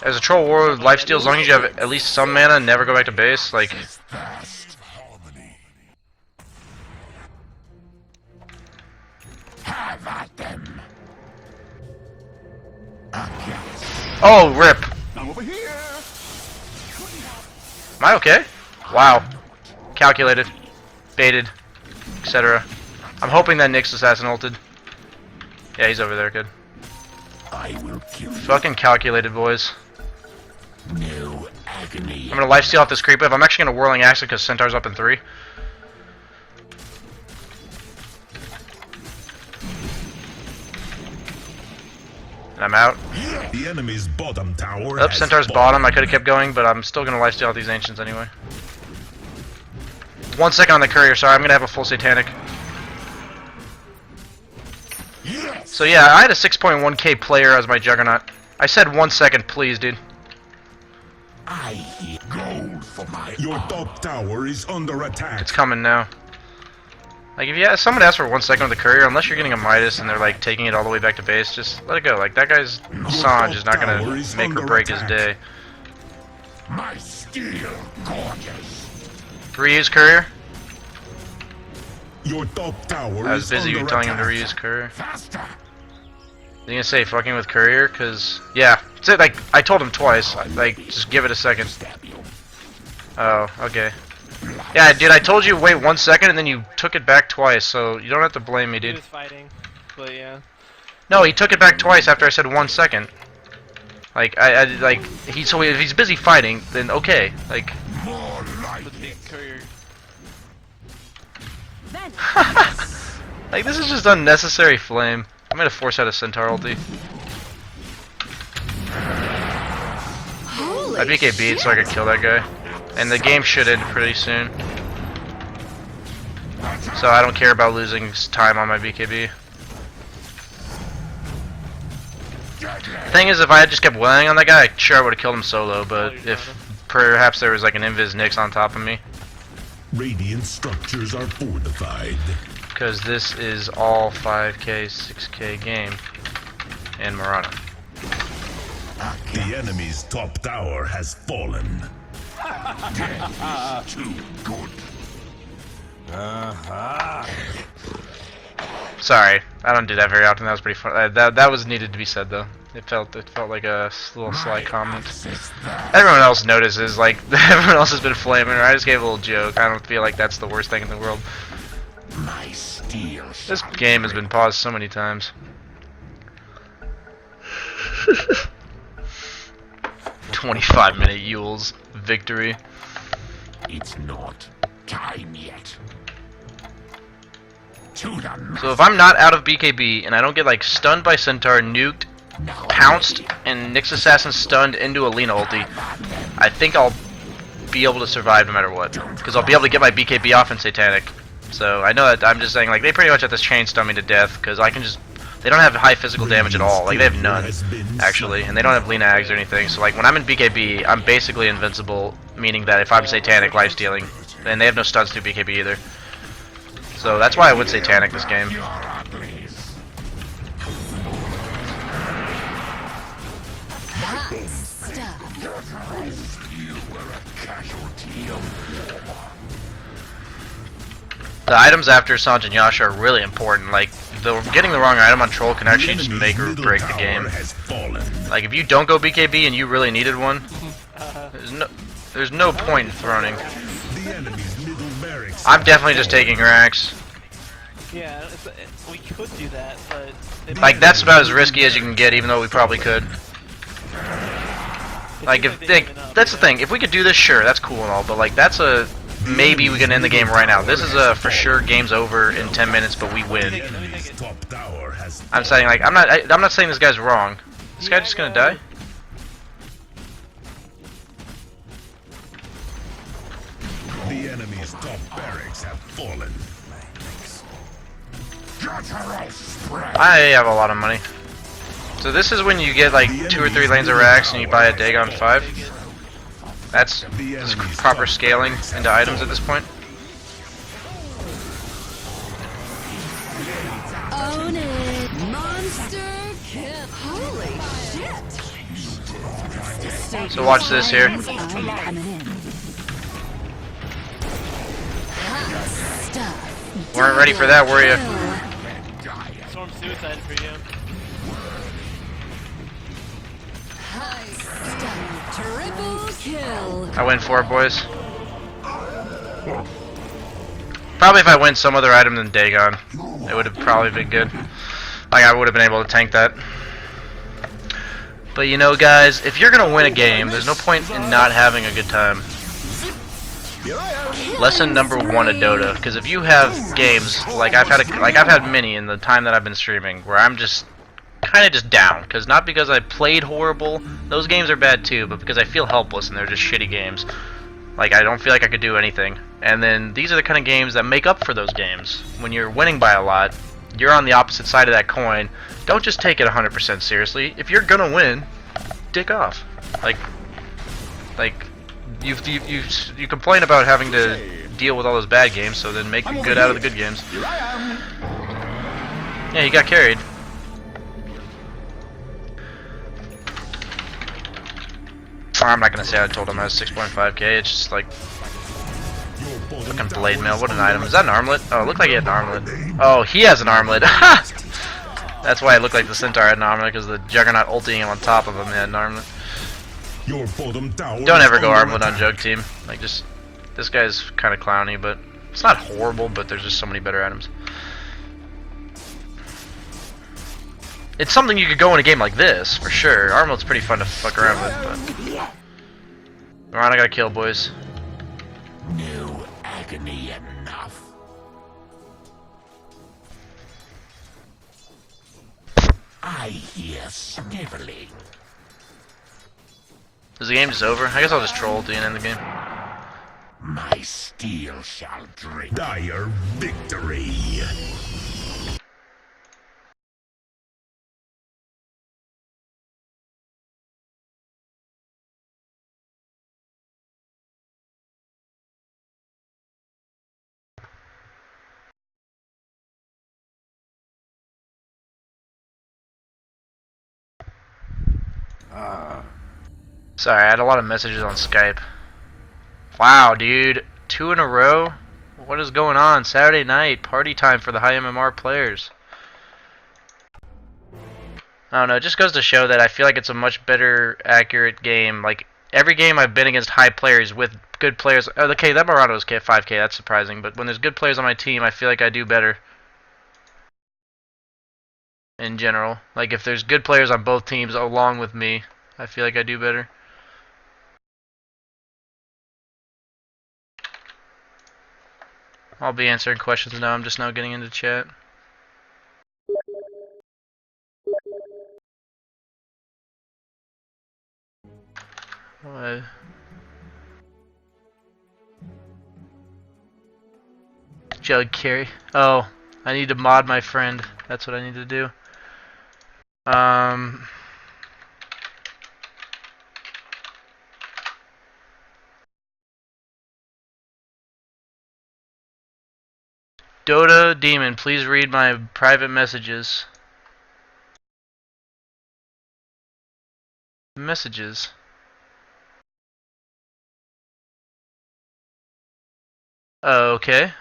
As a Troll War with lifesteal, as long as you have at least some mana, never go back to base, like... Oh, rip. I'm over here. Am I okay? Wow. Calculated. Baited. Etc. I'm hoping that Nyx assassin ulted. Yeah, he's over there, good. I will kill you. Fucking calculated, boys. No agony. I'm gonna lifesteal off this creep wave. I'm actually gonna Whirling Axe because Centaur's up in 3. And I'm out. The enemy's bottom tower Up, has Centaur's fallen. bottom. I could have kept going, but I'm still gonna lifesteal out these ancients anyway. 1 second on the courier. Sorry, I'm gonna have a full satanic. So yeah, I had a 6.1k player as my juggernaut. I said 1 second, please, dude. I hear gold for my Your top tower is under attack. It's coming now. Like, if someone asks for 1 second with the courier, unless you're getting a Midas and they're like taking it all the way back to base, just let it go. Like, that guy's Sanj is not gonna make or break his day. my steel gorgeous. Reuse courier? Your top tower I was is busy under telling him attack. to reuse courier. Faster. You gonna say fucking with courier? Cause yeah, it's it. Like I told him twice. Like just give it a second. Stab you. Oh, okay. Yeah, dude, I told you wait 1 second and then you took it back twice. So you don't have to blame me, He dude. was fighting, but yeah. No, he took it back twice after I said 1 second. Like I like so if he's busy fighting, then okay. Like More light. With the courier. like this is just unnecessary flame. I'm gonna force out a Centaur ulti. Holy I BK beat so I could kill that guy. And the game should end pretty soon. So I don't care about losing time on my BKB. The thing is, if I had just kept wailing on that guy, sure I would have killed him solo, but if perhaps there was like an Invis Nyx on top of me. Radiant structures are fortified. Because this is all 5k, 6k game. And Murata. The enemy's top tower has fallen. Too good. Sorry, I don't do that very often. That was pretty fun. That was needed to be said though. It felt like a little sly comment. Everyone else notices, like everyone else has been flaming her. I just gave a little joke. I don't feel like that's the worst thing in the world. My steel. This game has been paused so many times. 25-minute Yules victory. It's not time yet. To the So if I'm not out of BKB and I don't get like stunned by Centaur, nuked, pounced, and Nyx Assassin stunned into a Lina ulti, I think I'll be able to survive no matter what. Because I'll be able to get my BKB off in Satanic. So I know that I'm just saying, like, they pretty much have to chain stun me to death, because I can just... They don't have high physical damage at all. Like, they have none, actually. And they don't have Lina Ags or anything. So, like, when I'm in BKB, I'm basically invincible, meaning that if I'm Satanic lifestealing, and they have no stuns through BKB either. So that's why I would Satanic this game. hot stuff. The items after Sanj and Yasha are really important. Like, getting the wrong item on Troll can actually just make or break the game. Like, if you don't go BKB and you really needed one, there's no point in throning. I'm definitely just taking Rax. Yeah, we could do that, but... Like, that's about as risky as you can get, even though we probably could. Like, if that's the thing. If we could do this, sure, that's cool and all, but like, that's a... Maybe we can end the game right now. This is a for sure game's over in 10 minutes, but we win. I'm saying, like, I'm not saying this guy's wrong. This guy just gonna die? The enemy's top barracks have fallen. I have a lot of money. So this is when you get like 2 or 3 lanes of racks and you buy a Dagon 5. That's proper scaling into items at this point. Own it. Monster kill. Holy shit. So watch this here. Hot stuff. Weren't ready for that, were you? Storm suicide for you. kill. I win 4, boys. Probably if I win some other item than Dagon, it would have probably been good. Like, I would have been able to tank that. But you know, guys, if you're gonna win a game, there's no point in not having a good time. Lesson number 1 of Dota, because if you have games like I've had many in the time that I've been streaming, where I'm just kind of just down, because not because I played horrible, those games are bad too, but because I feel helpless and they're just shitty games. Like, I don't feel like I could do anything. And then these are the kind of games that make up for those games. When you're winning by a lot, you're on the opposite side of that coin. Don't just take it 100% seriously. If you're gonna win, dick off. Like you complain about having to deal with all those bad games, so then make good out of the good games. Yeah, he got carried. I'm not gonna say I told him I was 6.5k. It's just like fucking blade mail. What an item! Is that an armlet? Oh, it looked like he had an armlet. Oh, he has an armlet. That's why it looked like the Centaur had an armlet, because the Juggernaut ulting him on top of him had an armlet. Don't ever go armlet on Jug team. Like, just this guy's kind of clowny, but it's not horrible. But there's just so many better items. It's something you could go in a game like this, for sure. Armlet's pretty fun to fuck around with, but... Alright, I gotta kill, boys. No agony enough. I hear sniveling. Is the game just over? I guess I'll just troll at the end of the game. My steel shall drink. Dire victory. Sorry, I had a lot of messages on Skype. Wow, dude. 2 in a row? What is going on? Saturday night, party time for the high MMR players. I don't know, it just goes to show that I feel like it's a much better, accurate game. Like, every game I've been against high players with good players... Oh, okay, that Marado's 5k, that's surprising. But when there's good players on my team, I feel like I do better. In general. Like, if there's good players on both teams along with me, I feel like I do better. I'll be answering questions now. I'm just now getting into chat. What? Jug carry. Oh, I need to mod my friend. That's what I need to do. Dota Demon, please read my private messages. Messages. Okay.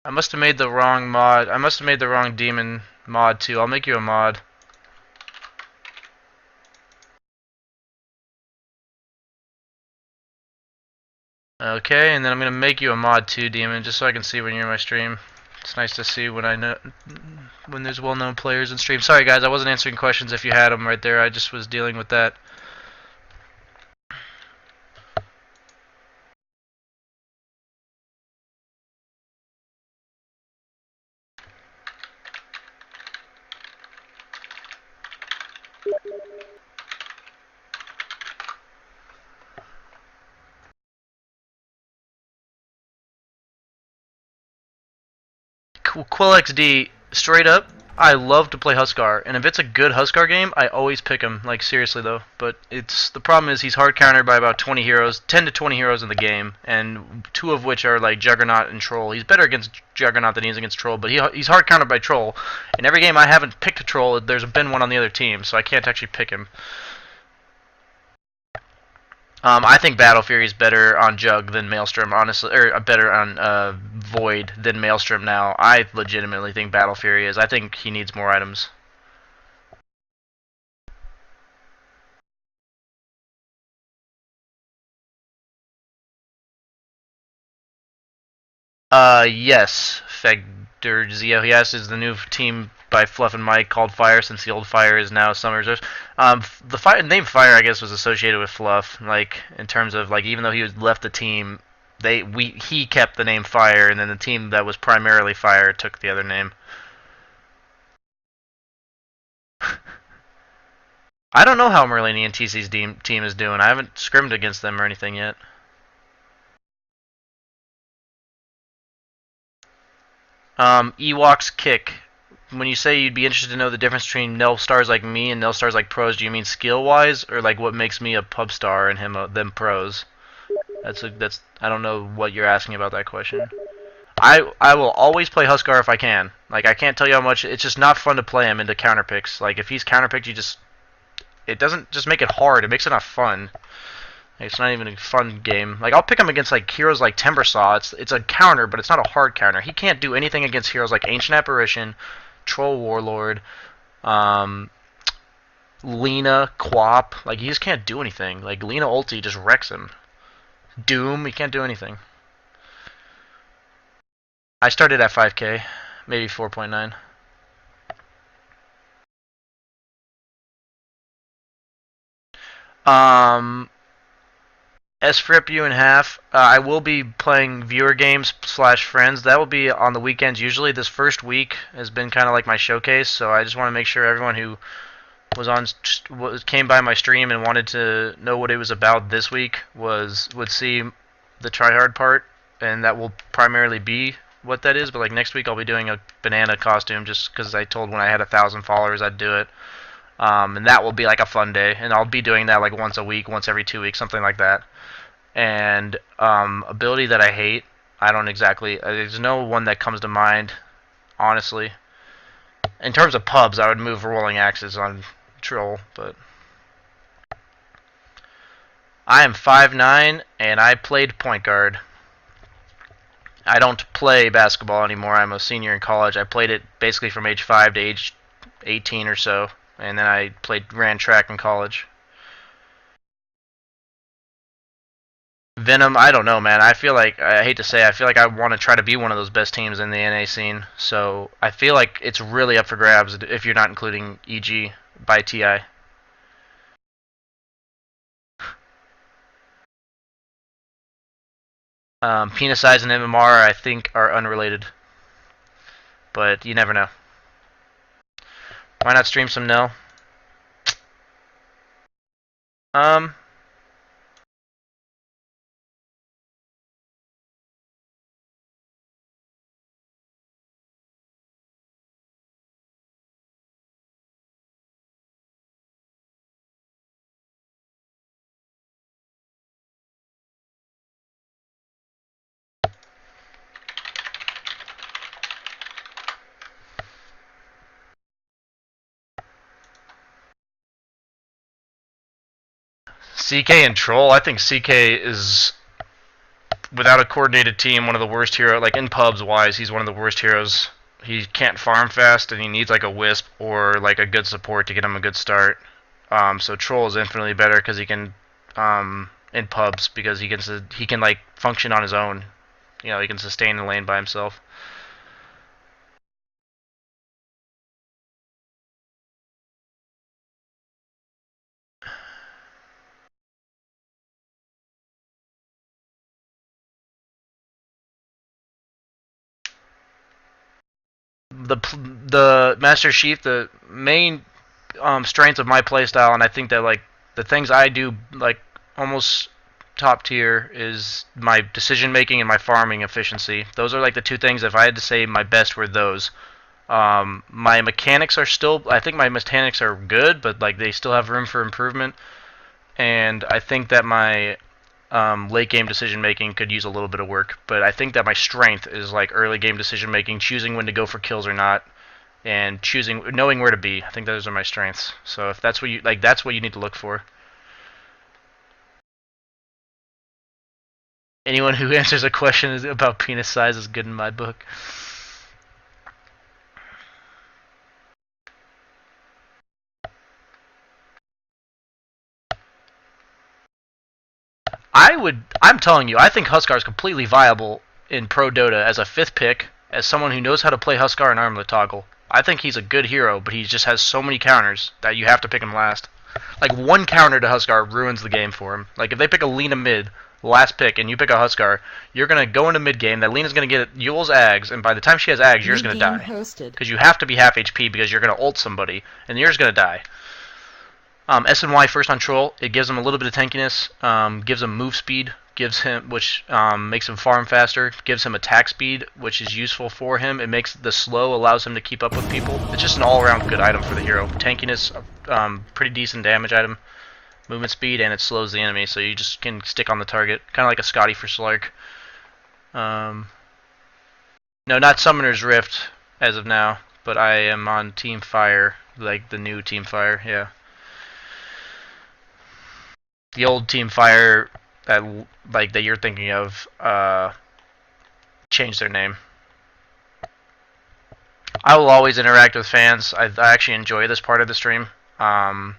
I must have made the wrong mod. I must have made the wrong demon mod too. I'll make you a mod. Okay, and then I'm gonna make you a mod too, demon, just so I can see when you're in my stream. It's nice to see when I know when there's well-known players in stream. Sorry guys, I wasn't answering questions if you had them right there. I just was dealing with that. QuillXD, straight up, I love to play Huskar, and if it's a good Huskar game, I always pick him, like seriously though. But the problem is he's hard countered by about 20 heroes, 10 to 20 heroes in the game, and 2 of which are like Juggernaut and Troll. He's better against Juggernaut than he is against Troll, but he's hard countered by Troll. In every game I haven't picked a Troll, there's been one on the other team, so I can't actually pick him. I think Battle Fury is better on Jug than Maelstrom, honestly, or better on Void than Maelstrom now. I legitimately think Battle Fury is. I think he needs more items. Yes, Fegderzio. Yes, is the new team by Fluff and Mike called Fire, since the old Fire is now Summer's Rift. The name Fire, I guess, was associated with Fluff. Like in terms of like, even though he left the team, he kept the name Fire, and then the team that was primarily Fire took the other name. I don't know how Merlini and TC's team is doing. I haven't scrimmed against them or anything yet. Ewok's Kick. When you say you'd be interested to know the difference between Nel stars like me and Nel stars like pros, do you mean skill-wise, or like what makes me a pub star and them pros? That's I don't know what you're asking about that question. I will always play Huskar if I can. Like, I can't tell you how much. It's just not fun to play him into counter picks. Like, if he's counter picked, it doesn't just make it hard. It makes it not fun. Like, it's not even a fun game. Like, I'll pick him against like heroes like Timbersaw. It's a counter, but it's not a hard counter. He can't do anything against heroes like Ancient Apparition, Troll Warlord, Lena, Quap. Like, he just can't do anything. Like, Lena ulti just wrecks him. Doom, he can't do anything. I started at 5k, maybe 4.9. SFRIP you in half. I will be playing viewer games / friends. That will be on the weekends usually. This first week has been kind of like my showcase, so I just want to make sure everyone who came by my stream and wanted to know what it was about this week would see the tryhard part, and that will primarily be what that is. But like next week I'll be doing a banana costume just because I told when I had 1,000 followers I'd do it. And that will be like a fun day, and I'll be doing that like once a week, once every 2 weeks, something like that. And ability that I hate, I don't exactly, there's no one that comes to mind, honestly. In terms of pubs, I would move Rolling Axes on Troll, but I am 5'9", and I played point guard. I don't play basketball anymore. I'm a senior in college. I played it basically from age 5 to age 18 or so, and then I ran track in college. Venom, I don't know, man. I feel like, I hate to say, I feel like I want to try to be one of those best teams in the NA scene. So I feel like it's really up for grabs if you're not including EG by TI. Penis size and MMR, I think, are unrelated. But you never know. Why not stream some Nel? CK and Troll, I think CK is, without a coordinated team, one of the worst heroes. Like in pubs wise, he's one of the worst heroes. He can't farm fast, and he needs like a Wisp or like a good support to get him a good start. So Troll is infinitely better because he can, in pubs, because he can like function on his own. You know, he can sustain the lane by himself. The Master Chief, the main strengths of my playstyle, and I think that like the things I do like almost top tier is my decision making and my farming efficiency. Those are like the two things. If I had to say my best were those. My mechanics are still, I think my mechanics are good, but like they still have room for improvement. And I think that my late game decision making could use a little bit of work, but I think that my strength is like early game decision making, choosing when to go for kills or not, and knowing where to be. I think those are my strengths. So if that's what you like, that's what you need to look for. Anyone who answers a question about penis size is good in my book. I'm telling you, I think Huskar is completely viable in Pro Dota as a 5th pick, as someone who knows how to play Huskar and Armlet Toggle. I think he's a good hero, but he just has so many counters that you have to pick him last. Like, one counter to Huskar ruins the game for him. Like, if they pick a Lina mid, last pick, and you pick a Huskar, you're going to go into mid game, that Lina's going to get Yule's Ags, and by the time she has Ags, you're just going to die. Because you have to be half HP because you're going to ult somebody, and you're just going to die. SNY first on Troll, it gives him a little bit of tankiness, gives him move speed, gives him, which makes him farm faster, gives him attack speed, which is useful for him. It makes the slow, allows him to keep up with people. It's just an all-around good item for the hero. Tankiness, pretty decent damage item, movement speed, and it slows the enemy, so you just can stick on the target, kind of like a Scotty for Slark. No, not Summoner's Rift as of now, but I am on Team Fire, like the new Team Fire, yeah. The old Team Fire that you're thinking of changed their name. I will always interact with fans. I actually enjoy this part of the stream. I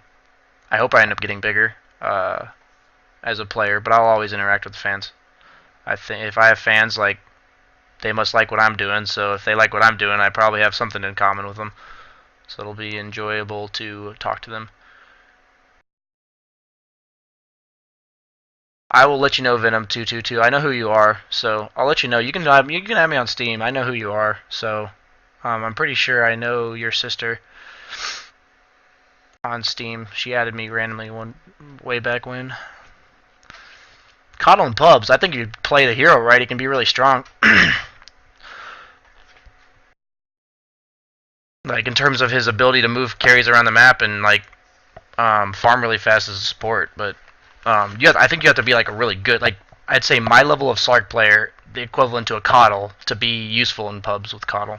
hope I end up getting bigger as a player, but I'll always interact with fans. I think if I have fans, like, they must like what I'm doing. So if they like what I'm doing, I probably have something in common with them. So it'll be enjoyable to talk to them. I will let you know, Venom222. I know who you are, so I'll let you know. You can add me on Steam. I know who you are, so I'm pretty sure I know your sister on Steam. She added me randomly way back when. Coddle and Pubs. I think you play the hero right. He can be really strong. Like in terms of his ability to move carries around the map and like farm really fast as a support, but. I think you have to be like a really good, like I'd say my level of Slark player, the equivalent to a Coddle, to be useful in pubs with Coddle.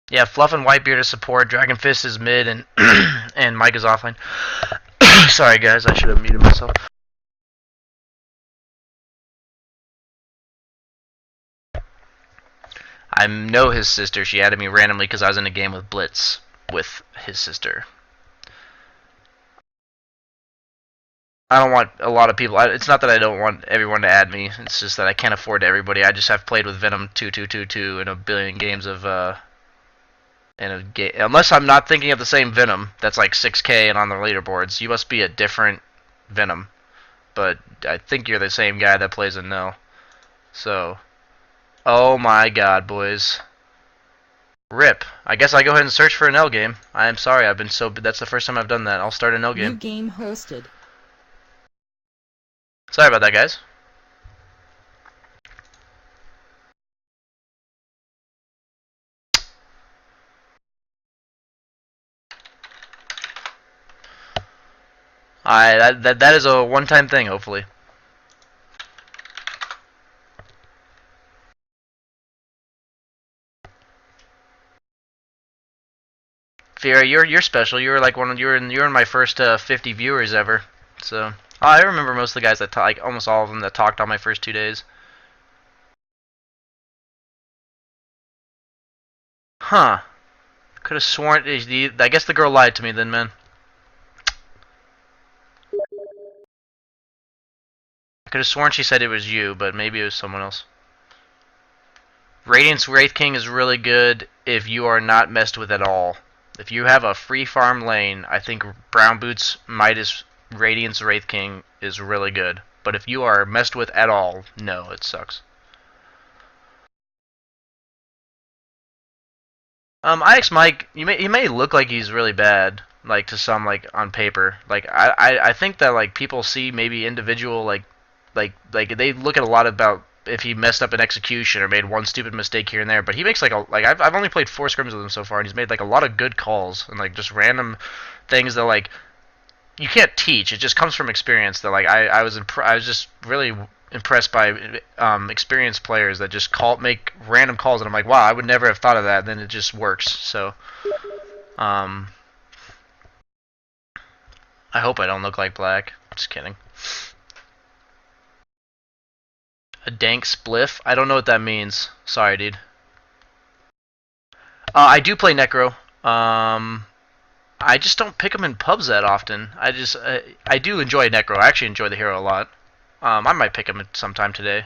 Yeah, Fluff and Whitebeard is support, Dragon Fist is mid, and and Mike is offline. Sorry guys, I should have muted myself. I know his sister. She added me randomly because I was in a game with Blitz with his sister. I don't want a lot of people. It's not that I don't want everyone to add me. It's just that I can't afford everybody. I just have played with Venom2222 in a billion games of unless I'm not thinking of the same Venom that's like 6K and on the leaderboards. You must be a different Venom. But I think you're the same guy that plays in Nell. So, oh my god, boys. RIP. I guess I go ahead and search for an L game. I am sorry, that's the first time I've done that. I'll start an L game. New game hosted. Sorry about that, guys. That is a one-time thing, hopefully. Fiera, you're special. You were like you're in my first 50 viewers ever. So I remember most of the guys that like almost all of them that talked on my first 2 days. Huh? Could have sworn I guess the girl lied to me then, man. I could have sworn she said it was you, but maybe it was someone else. Radiance Wraith King is really good if you are not messed with at all. If you have a free farm lane, I think Brown Boots Midas Radiance Wraith King is really good. But if you are messed with at all, no, it sucks. IX Mike, he may look like he's really bad, like to some, like on paper. Like I think that like people see maybe individual like they look at a lot about if he messed up an execution or made one stupid mistake here and there, but he makes like I've only played 4 scrims with him so far, and he's made like a lot of good calls and like just random things that like you can't teach. It just comes from experience. That like I was just really impressed by experienced players that just make random calls, and I'm like, wow, I would never have thought of that. And then it just works. So I hope I don't look like Black. Just kidding. A dank spliff? I don't know what that means. Sorry, dude. I do play Necro. I just don't pick him in pubs that often. I do enjoy Necro. I actually enjoy the hero a lot. I might pick him sometime today.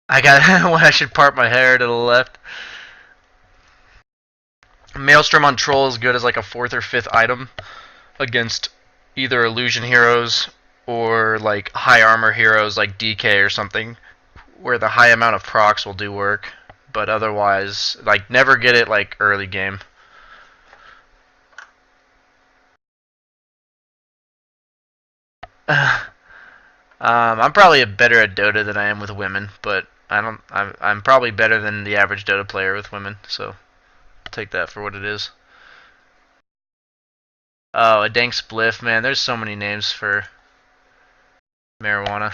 I got when I should part my hair to the left. Maelstrom on Troll is good as like a 4th or 5th item against either illusion heroes or like high armor heroes like DK or something, where the high amount of procs will do work. But otherwise, like, never get it like early game. I'm probably better at Dota than I am with women, but I'm probably better than the average Dota player with women, so take that for what it is. Oh, a dank spliff, man. There's so many names for marijuana.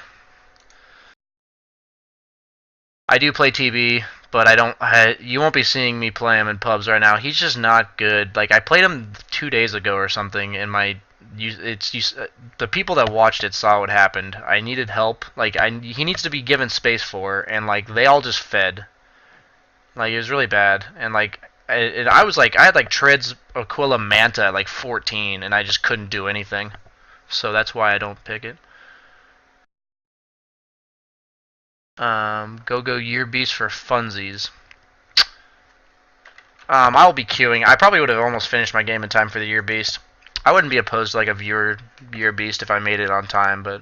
I do play TB, but you won't be seeing me play him in pubs right now. He's just not good. Like, I played him 2 days ago or something, and the people that watched it saw what happened. I needed help. Like, he needs to be given space for, and like they all just fed. Like, it was really bad, and like I was like, I had like Treads Aquila Manta at like 14, and I just couldn't do anything. So that's why I don't pick it. Go Year Beast for funsies. I'll be queuing. I probably would have almost finished my game in time for the Year Beast. I wouldn't be opposed to like a viewer Year Beast if I made it on time, but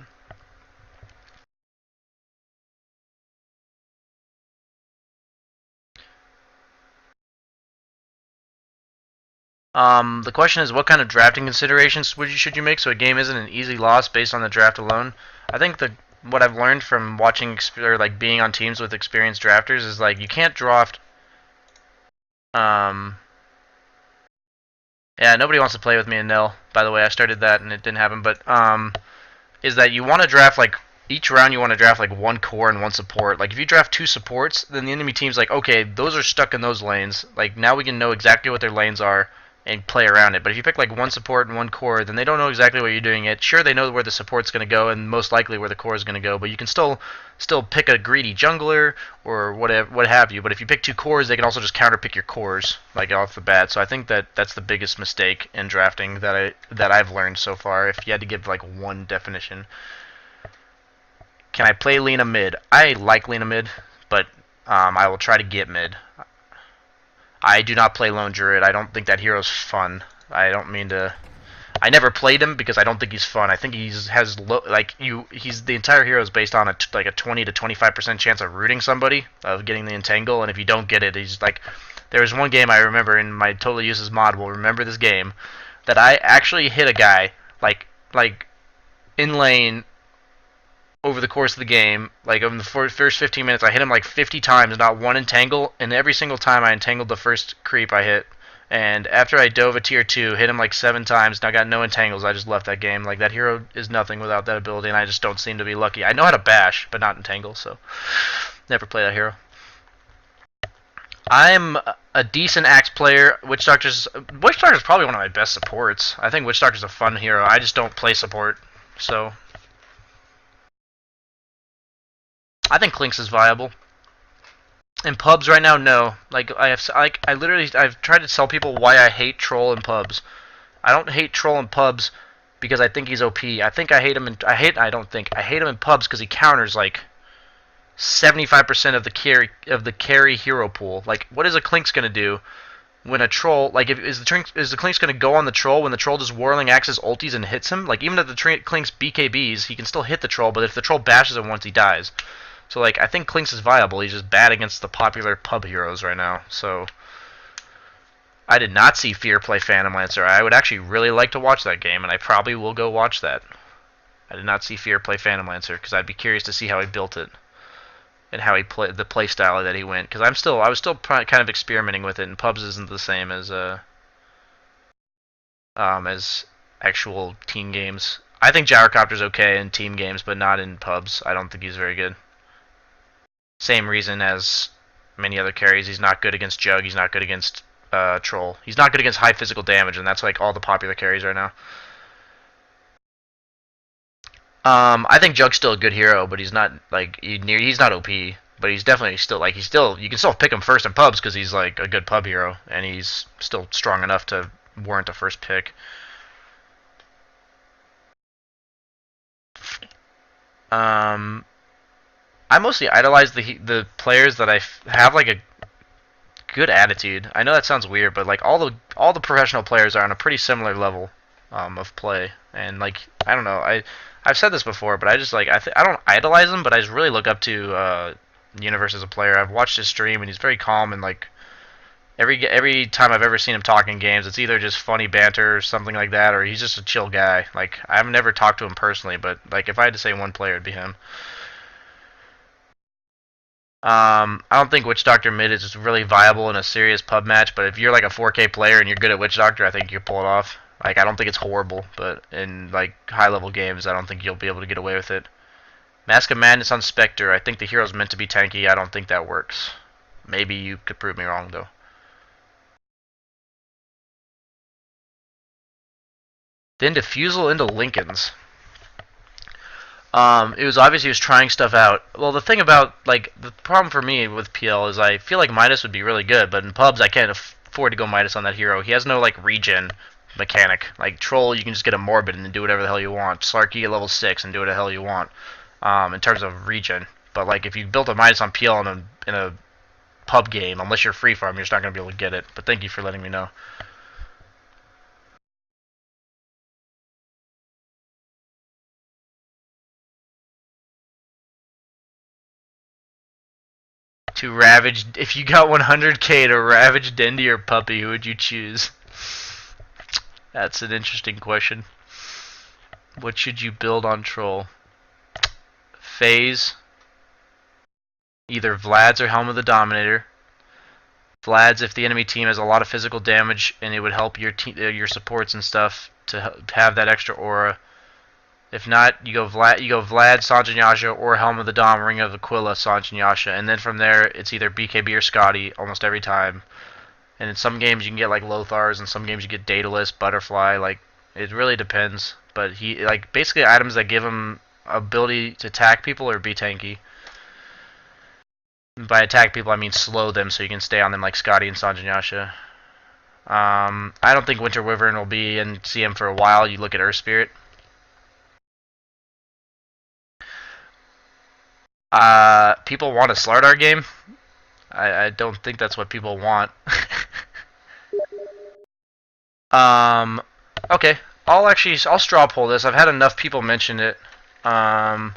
the question is, what kind of drafting considerations should you make so a game isn't an easy loss based on the draft alone? I think what I've learned from watching or like being on teams with experienced drafters is like you can't draft. Yeah, nobody wants to play with me in Nil. By the way, I started that and it didn't happen. But is that you want to draft like each round you want to draft like 1 core and 1 support. Like if you draft 2 supports, then the enemy team's like, okay, those are stuck in those lanes. Like now we can know exactly what their lanes are and play around it. But if you pick like 1 support and 1 core, then they don't know exactly what you're doing it. Sure, they know where the support's going to go and most likely where the core is going to go, but you can still pick a greedy jungler or whatever, what have you. But if you pick 2 cores, they can also just counter pick your cores like off the bat. So I think that's the biggest mistake in drafting that I've learned so far. If you had to give like one definition, can I play Lina mid? I like Lina mid, but I will try to get mid. I do not play Lone Druid. I don't think that hero's fun. I don't mean to. I never played him because I don't think he's fun. I think he's the entire hero is based on a 20 to 25% chance of rooting somebody, of getting the entangle, and if you don't get it, he's like. There was one game I remember in my Total Uses mod. Will remember this game that I actually hit a guy like in lane. Over the course of the game, like in the first 15 minutes, I hit him like 50 times, not one entangle, and every single time I entangled the first creep I hit. And after I dove a tier 2, hit him like 7 times, and I got no entangles, I just left that game. Like, that hero is nothing without that ability, and I just don't seem to be lucky. I know how to bash, but not entangle, so never play that hero. I'm a decent Axe player. Witch Doctor's probably one of my best supports. I think Witch Doctor's a fun hero. I just don't play support, so I think Clinkz is viable. In pubs right now, no. Like I've tried to tell people why I hate Troll in pubs. I don't hate Troll in pubs because I think he's OP. I hate him in pubs because he counters like 75% of the carry hero pool. Like, what is a Clinkz gonna do when a troll, like, is the Clinkz gonna go on the troll when the troll just whirling axes ultis and hits him? Like, even if the Clinkz BKBs, he can still hit the troll, but if the troll bashes him once, he dies. So, like, I think Clinkz is viable. He's just bad against the popular pub heroes right now. So, I did not see Fear play Phantom Lancer. I would actually really like to watch that game, and I probably will go watch that. I did not see Fear play Phantom Lancer, because I'd be curious to see how he built it. And how he played the play style that he went. Because I was still kind of experimenting with it, and pubs isn't the same as actual team games. I think Gyrocopter's okay in team games, but not in pubs. I don't think he's very good. Same reason as many other carries. He's not good against Jug. He's not good against Troll. He's not good against high physical damage, and that's like all the popular carries right now. I think Jug's still a good hero, but he's not like he's not OP. But he's definitely still like you can still pick him first in pubs because he's like a good pub hero and he's still strong enough to warrant a first pick. I mostly idolize the players that have like a good attitude. I know that sounds weird, but like all the professional players are on a pretty similar level of play, and like I don't know, I've said this before, but I just like I don't idolize him, but I just really look up to Universe as a player. I've watched his stream, and he's very calm, and like every time I've ever seen him talk in games, it's either just funny banter or something like that, or he's just a chill guy. Like I've never talked to him personally, but like if I had to say one player, it'd be him. I don't think Witch Doctor mid is really viable in a serious pub match, but if you're like a 4K player and you're good at Witch Doctor, I think you can pull it off. Like I don't think it's horrible, but in like high level games, I don't think you'll be able to get away with it. Mask of Madness on Spectre. I think the hero's meant to be tanky. I don't think that works. Maybe you could prove me wrong though. Then Diffusal into Lincolns. It was obvious he was trying stuff out. Well, the thing about, like, the problem for me with PL is I feel like Midas would be really good, but in pubs I can't afford to go Midas on that hero. He has no, like, regen mechanic. Like, Troll, you can just get a Morbid and do whatever the hell you want. Slarky at level 6 and do whatever the hell you want in terms of regen. But, like, if you built a Midas on PL in a pub game, unless you're free farm, you're just not going to be able to get it. But thank you for letting me know. To Ravage, if you got 100k to Ravage Dendi or Puppy, who would you choose? That's an interesting question. What should you build on Troll? Phase, either Vlad's or Helm of the Dominator. Vlad's if the enemy team has a lot of physical damage and it would help your supports and stuff to have that extra aura. If not, you go Vlad, Sanjin Yasha, or Helm of the Dom, Ring of Aquila, Sanjin Yasha, and then from there it's either BKB or Scotty almost every time. And in some games you can get like Lothars, and some games you get Daedalus, Butterfly. Like it really depends. But he like basically items that give him ability to attack people or be tanky. By attack people I mean slow them so you can stay on them like Scotty and Sanjin Yasha. I don't think Winter Wyvern will be in CM for a while. You look at Earth Spirit. People want a Slardar game. I don't think that's what people want. Okay. I'll straw poll this. I've had enough people mention it. About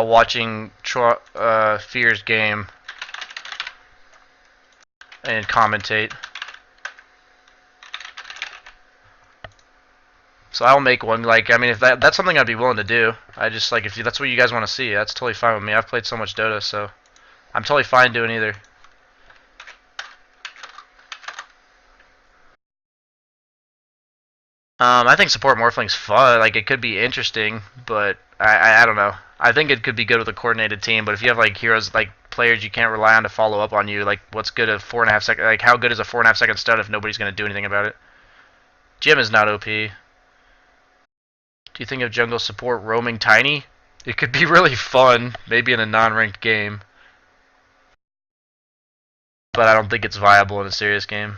watching Fear's game and commentate. So I'll make one. Like, I mean, if that's something I'd be willing to do. I just like if that's what you guys want to see, that's totally fine with me. I've played so much Dota, so I'm totally fine doing either. I think support Morphling's fun. Like, it could be interesting, but I don't know. I think it could be good with a coordinated team. But if you have like heroes, like players you can't rely on to follow up on you, like what's good at 4.5 second? Like, how good is a 4.5 second stun if nobody's gonna do anything about it? Jim is not OP. Do you think of jungle support roaming Tiny? It could be really fun, maybe in a non-ranked game. But I don't think it's viable in a serious game.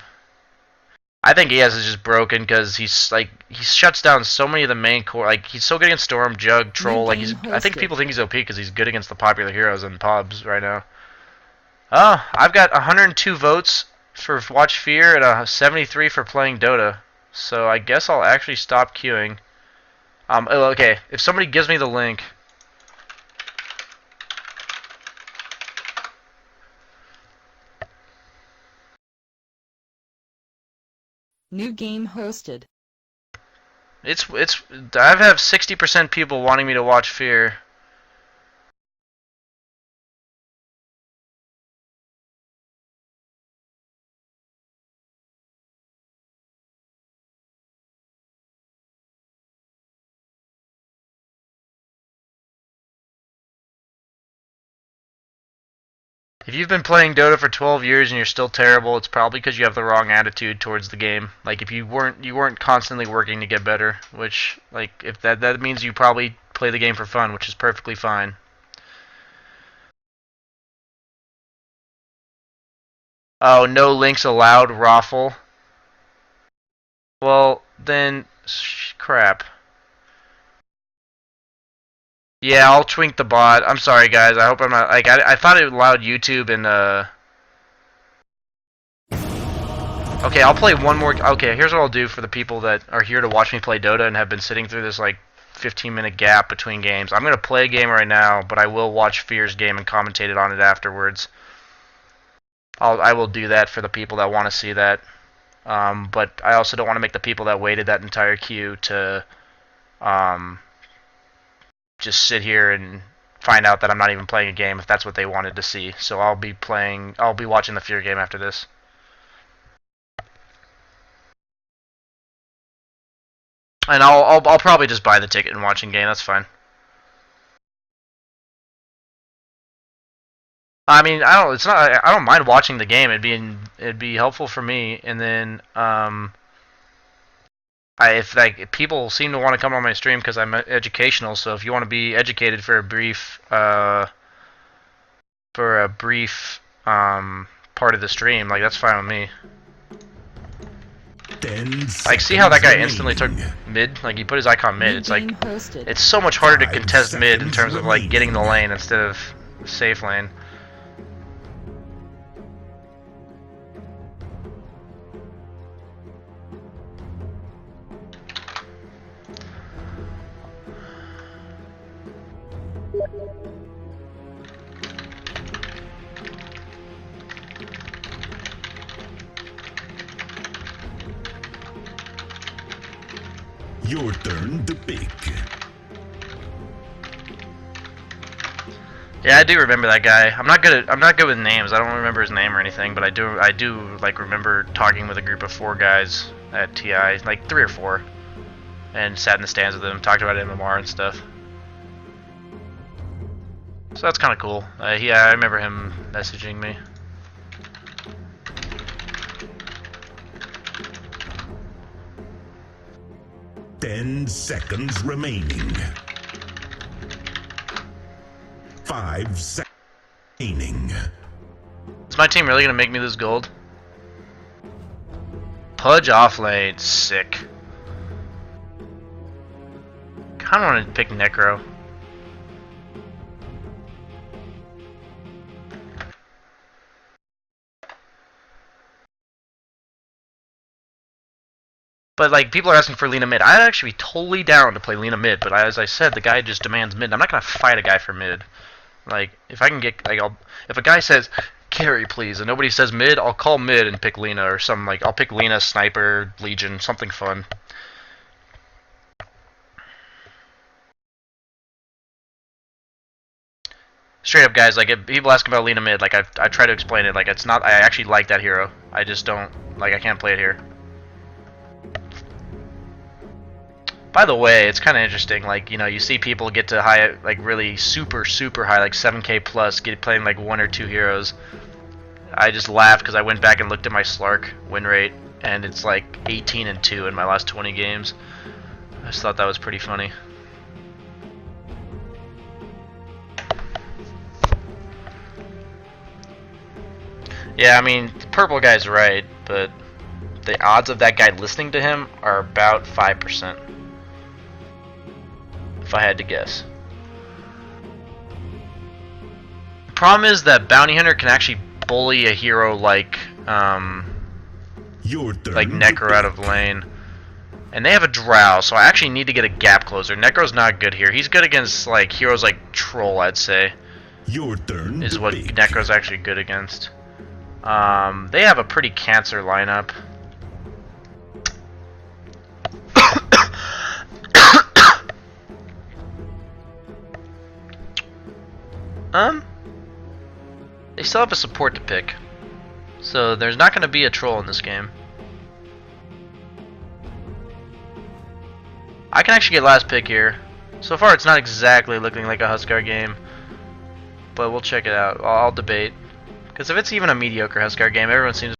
I think ES is just broken because he shuts down so many of the main core. Like he's so good against Storm, Jug, Troll. Like I think people think he's OP because he's good against the popular heroes in pubs right now. I've got 102 votes for Watch Fear and 73 for playing Dota. So I guess I'll actually stop queuing. Okay, if somebody gives me the link. New game hosted. I have 60% people wanting me to watch Fear. If you've been playing Dota for 12 years and you're still terrible, it's probably because you have the wrong attitude towards the game. Like if you weren't constantly working to get better, which like if that means you probably play the game for fun, which is perfectly fine. Oh, no links allowed, Raffle. Well, then crap. Yeah, I'll twink the bot. I'm sorry, guys. I hope I'm not like I thought it allowed YouTube and Okay, I'll play one more. Okay, here's what I'll do for the people that are here to watch me play Dota and have been sitting through this like 15-minute gap between games. I'm gonna play a game right now, but I will watch Fear's game and commentate it on it afterwards. I will do that for the people that want to see that. But I also don't want to make the people that waited that entire queue to just sit here and find out that I'm not even playing a game if that's what they wanted to see. So I'll be watching the Fear game after this. And I'll probably just buy the ticket and watch in game. That's fine. I mean, I don't mind watching the game. It'd be helpful for me. And then if like people seem to want to come on my stream because I'm educational, so if you want to be educated for a brief part of the stream, like that's fine with me. Like, see how that guy instantly took mid? Like, he put his icon mid. It's like, it's so much harder to contest mid in terms of like getting the lane instead of safe lane. Your turn to pick. Yeah, I do remember that guy. I'm not good with names. I don't remember his name or anything, but I do like remember talking with a group of 4 guys at TI, like 3 or 4, and sat in the stands with them, talked about MMR and stuff. So that's kind of cool. Yeah, I remember him messaging me. Ten seconds remaining. 5 seconds remaining. Is my team really gonna make me lose gold? Pudge off lane, sick. Kinda wanna pick Necro. But like people are asking for Lina mid. I'd actually be totally down to play Lina mid, but as I said, the guy just demands mid. I'm not gonna fight a guy for mid. Like if I can get like if a guy says carry please and nobody says mid, I'll call mid and pick Lina or something like I'll pick Lina, Sniper, Legion, something fun. Straight up guys, like if people ask about Lina mid, like I try to explain it, like it's not I actually like that hero. I just don't like I can't play it here. By the way, it's kind of interesting, like, you know, you see people get to high, like, really super high, like 7k plus, playing like 1 or 2 heroes. I just laughed because I went back and looked at my Slark win rate, and it's like 18-2 in my last 20 games. I just thought that was pretty funny. Yeah, I mean, the purple guy's right, but the odds of that guy listening to him are about 5%. If I had to guess. The problem is that Bounty Hunter can actually bully a hero like Necro out of lane. And they have a Drow, so I actually need to get a gap closer. Necro's not good here. He's good against like heroes like Troll, I'd say. Your turn is what Necro's actually good against. They have a pretty cancer lineup. They still have a support to pick, so there's not going to be a troll in this game. I can actually get last pick here. So far it's not exactly looking like a Huskar game, but we'll check it out. I'll debate. Because if it's even a mediocre Huskar game, everyone seems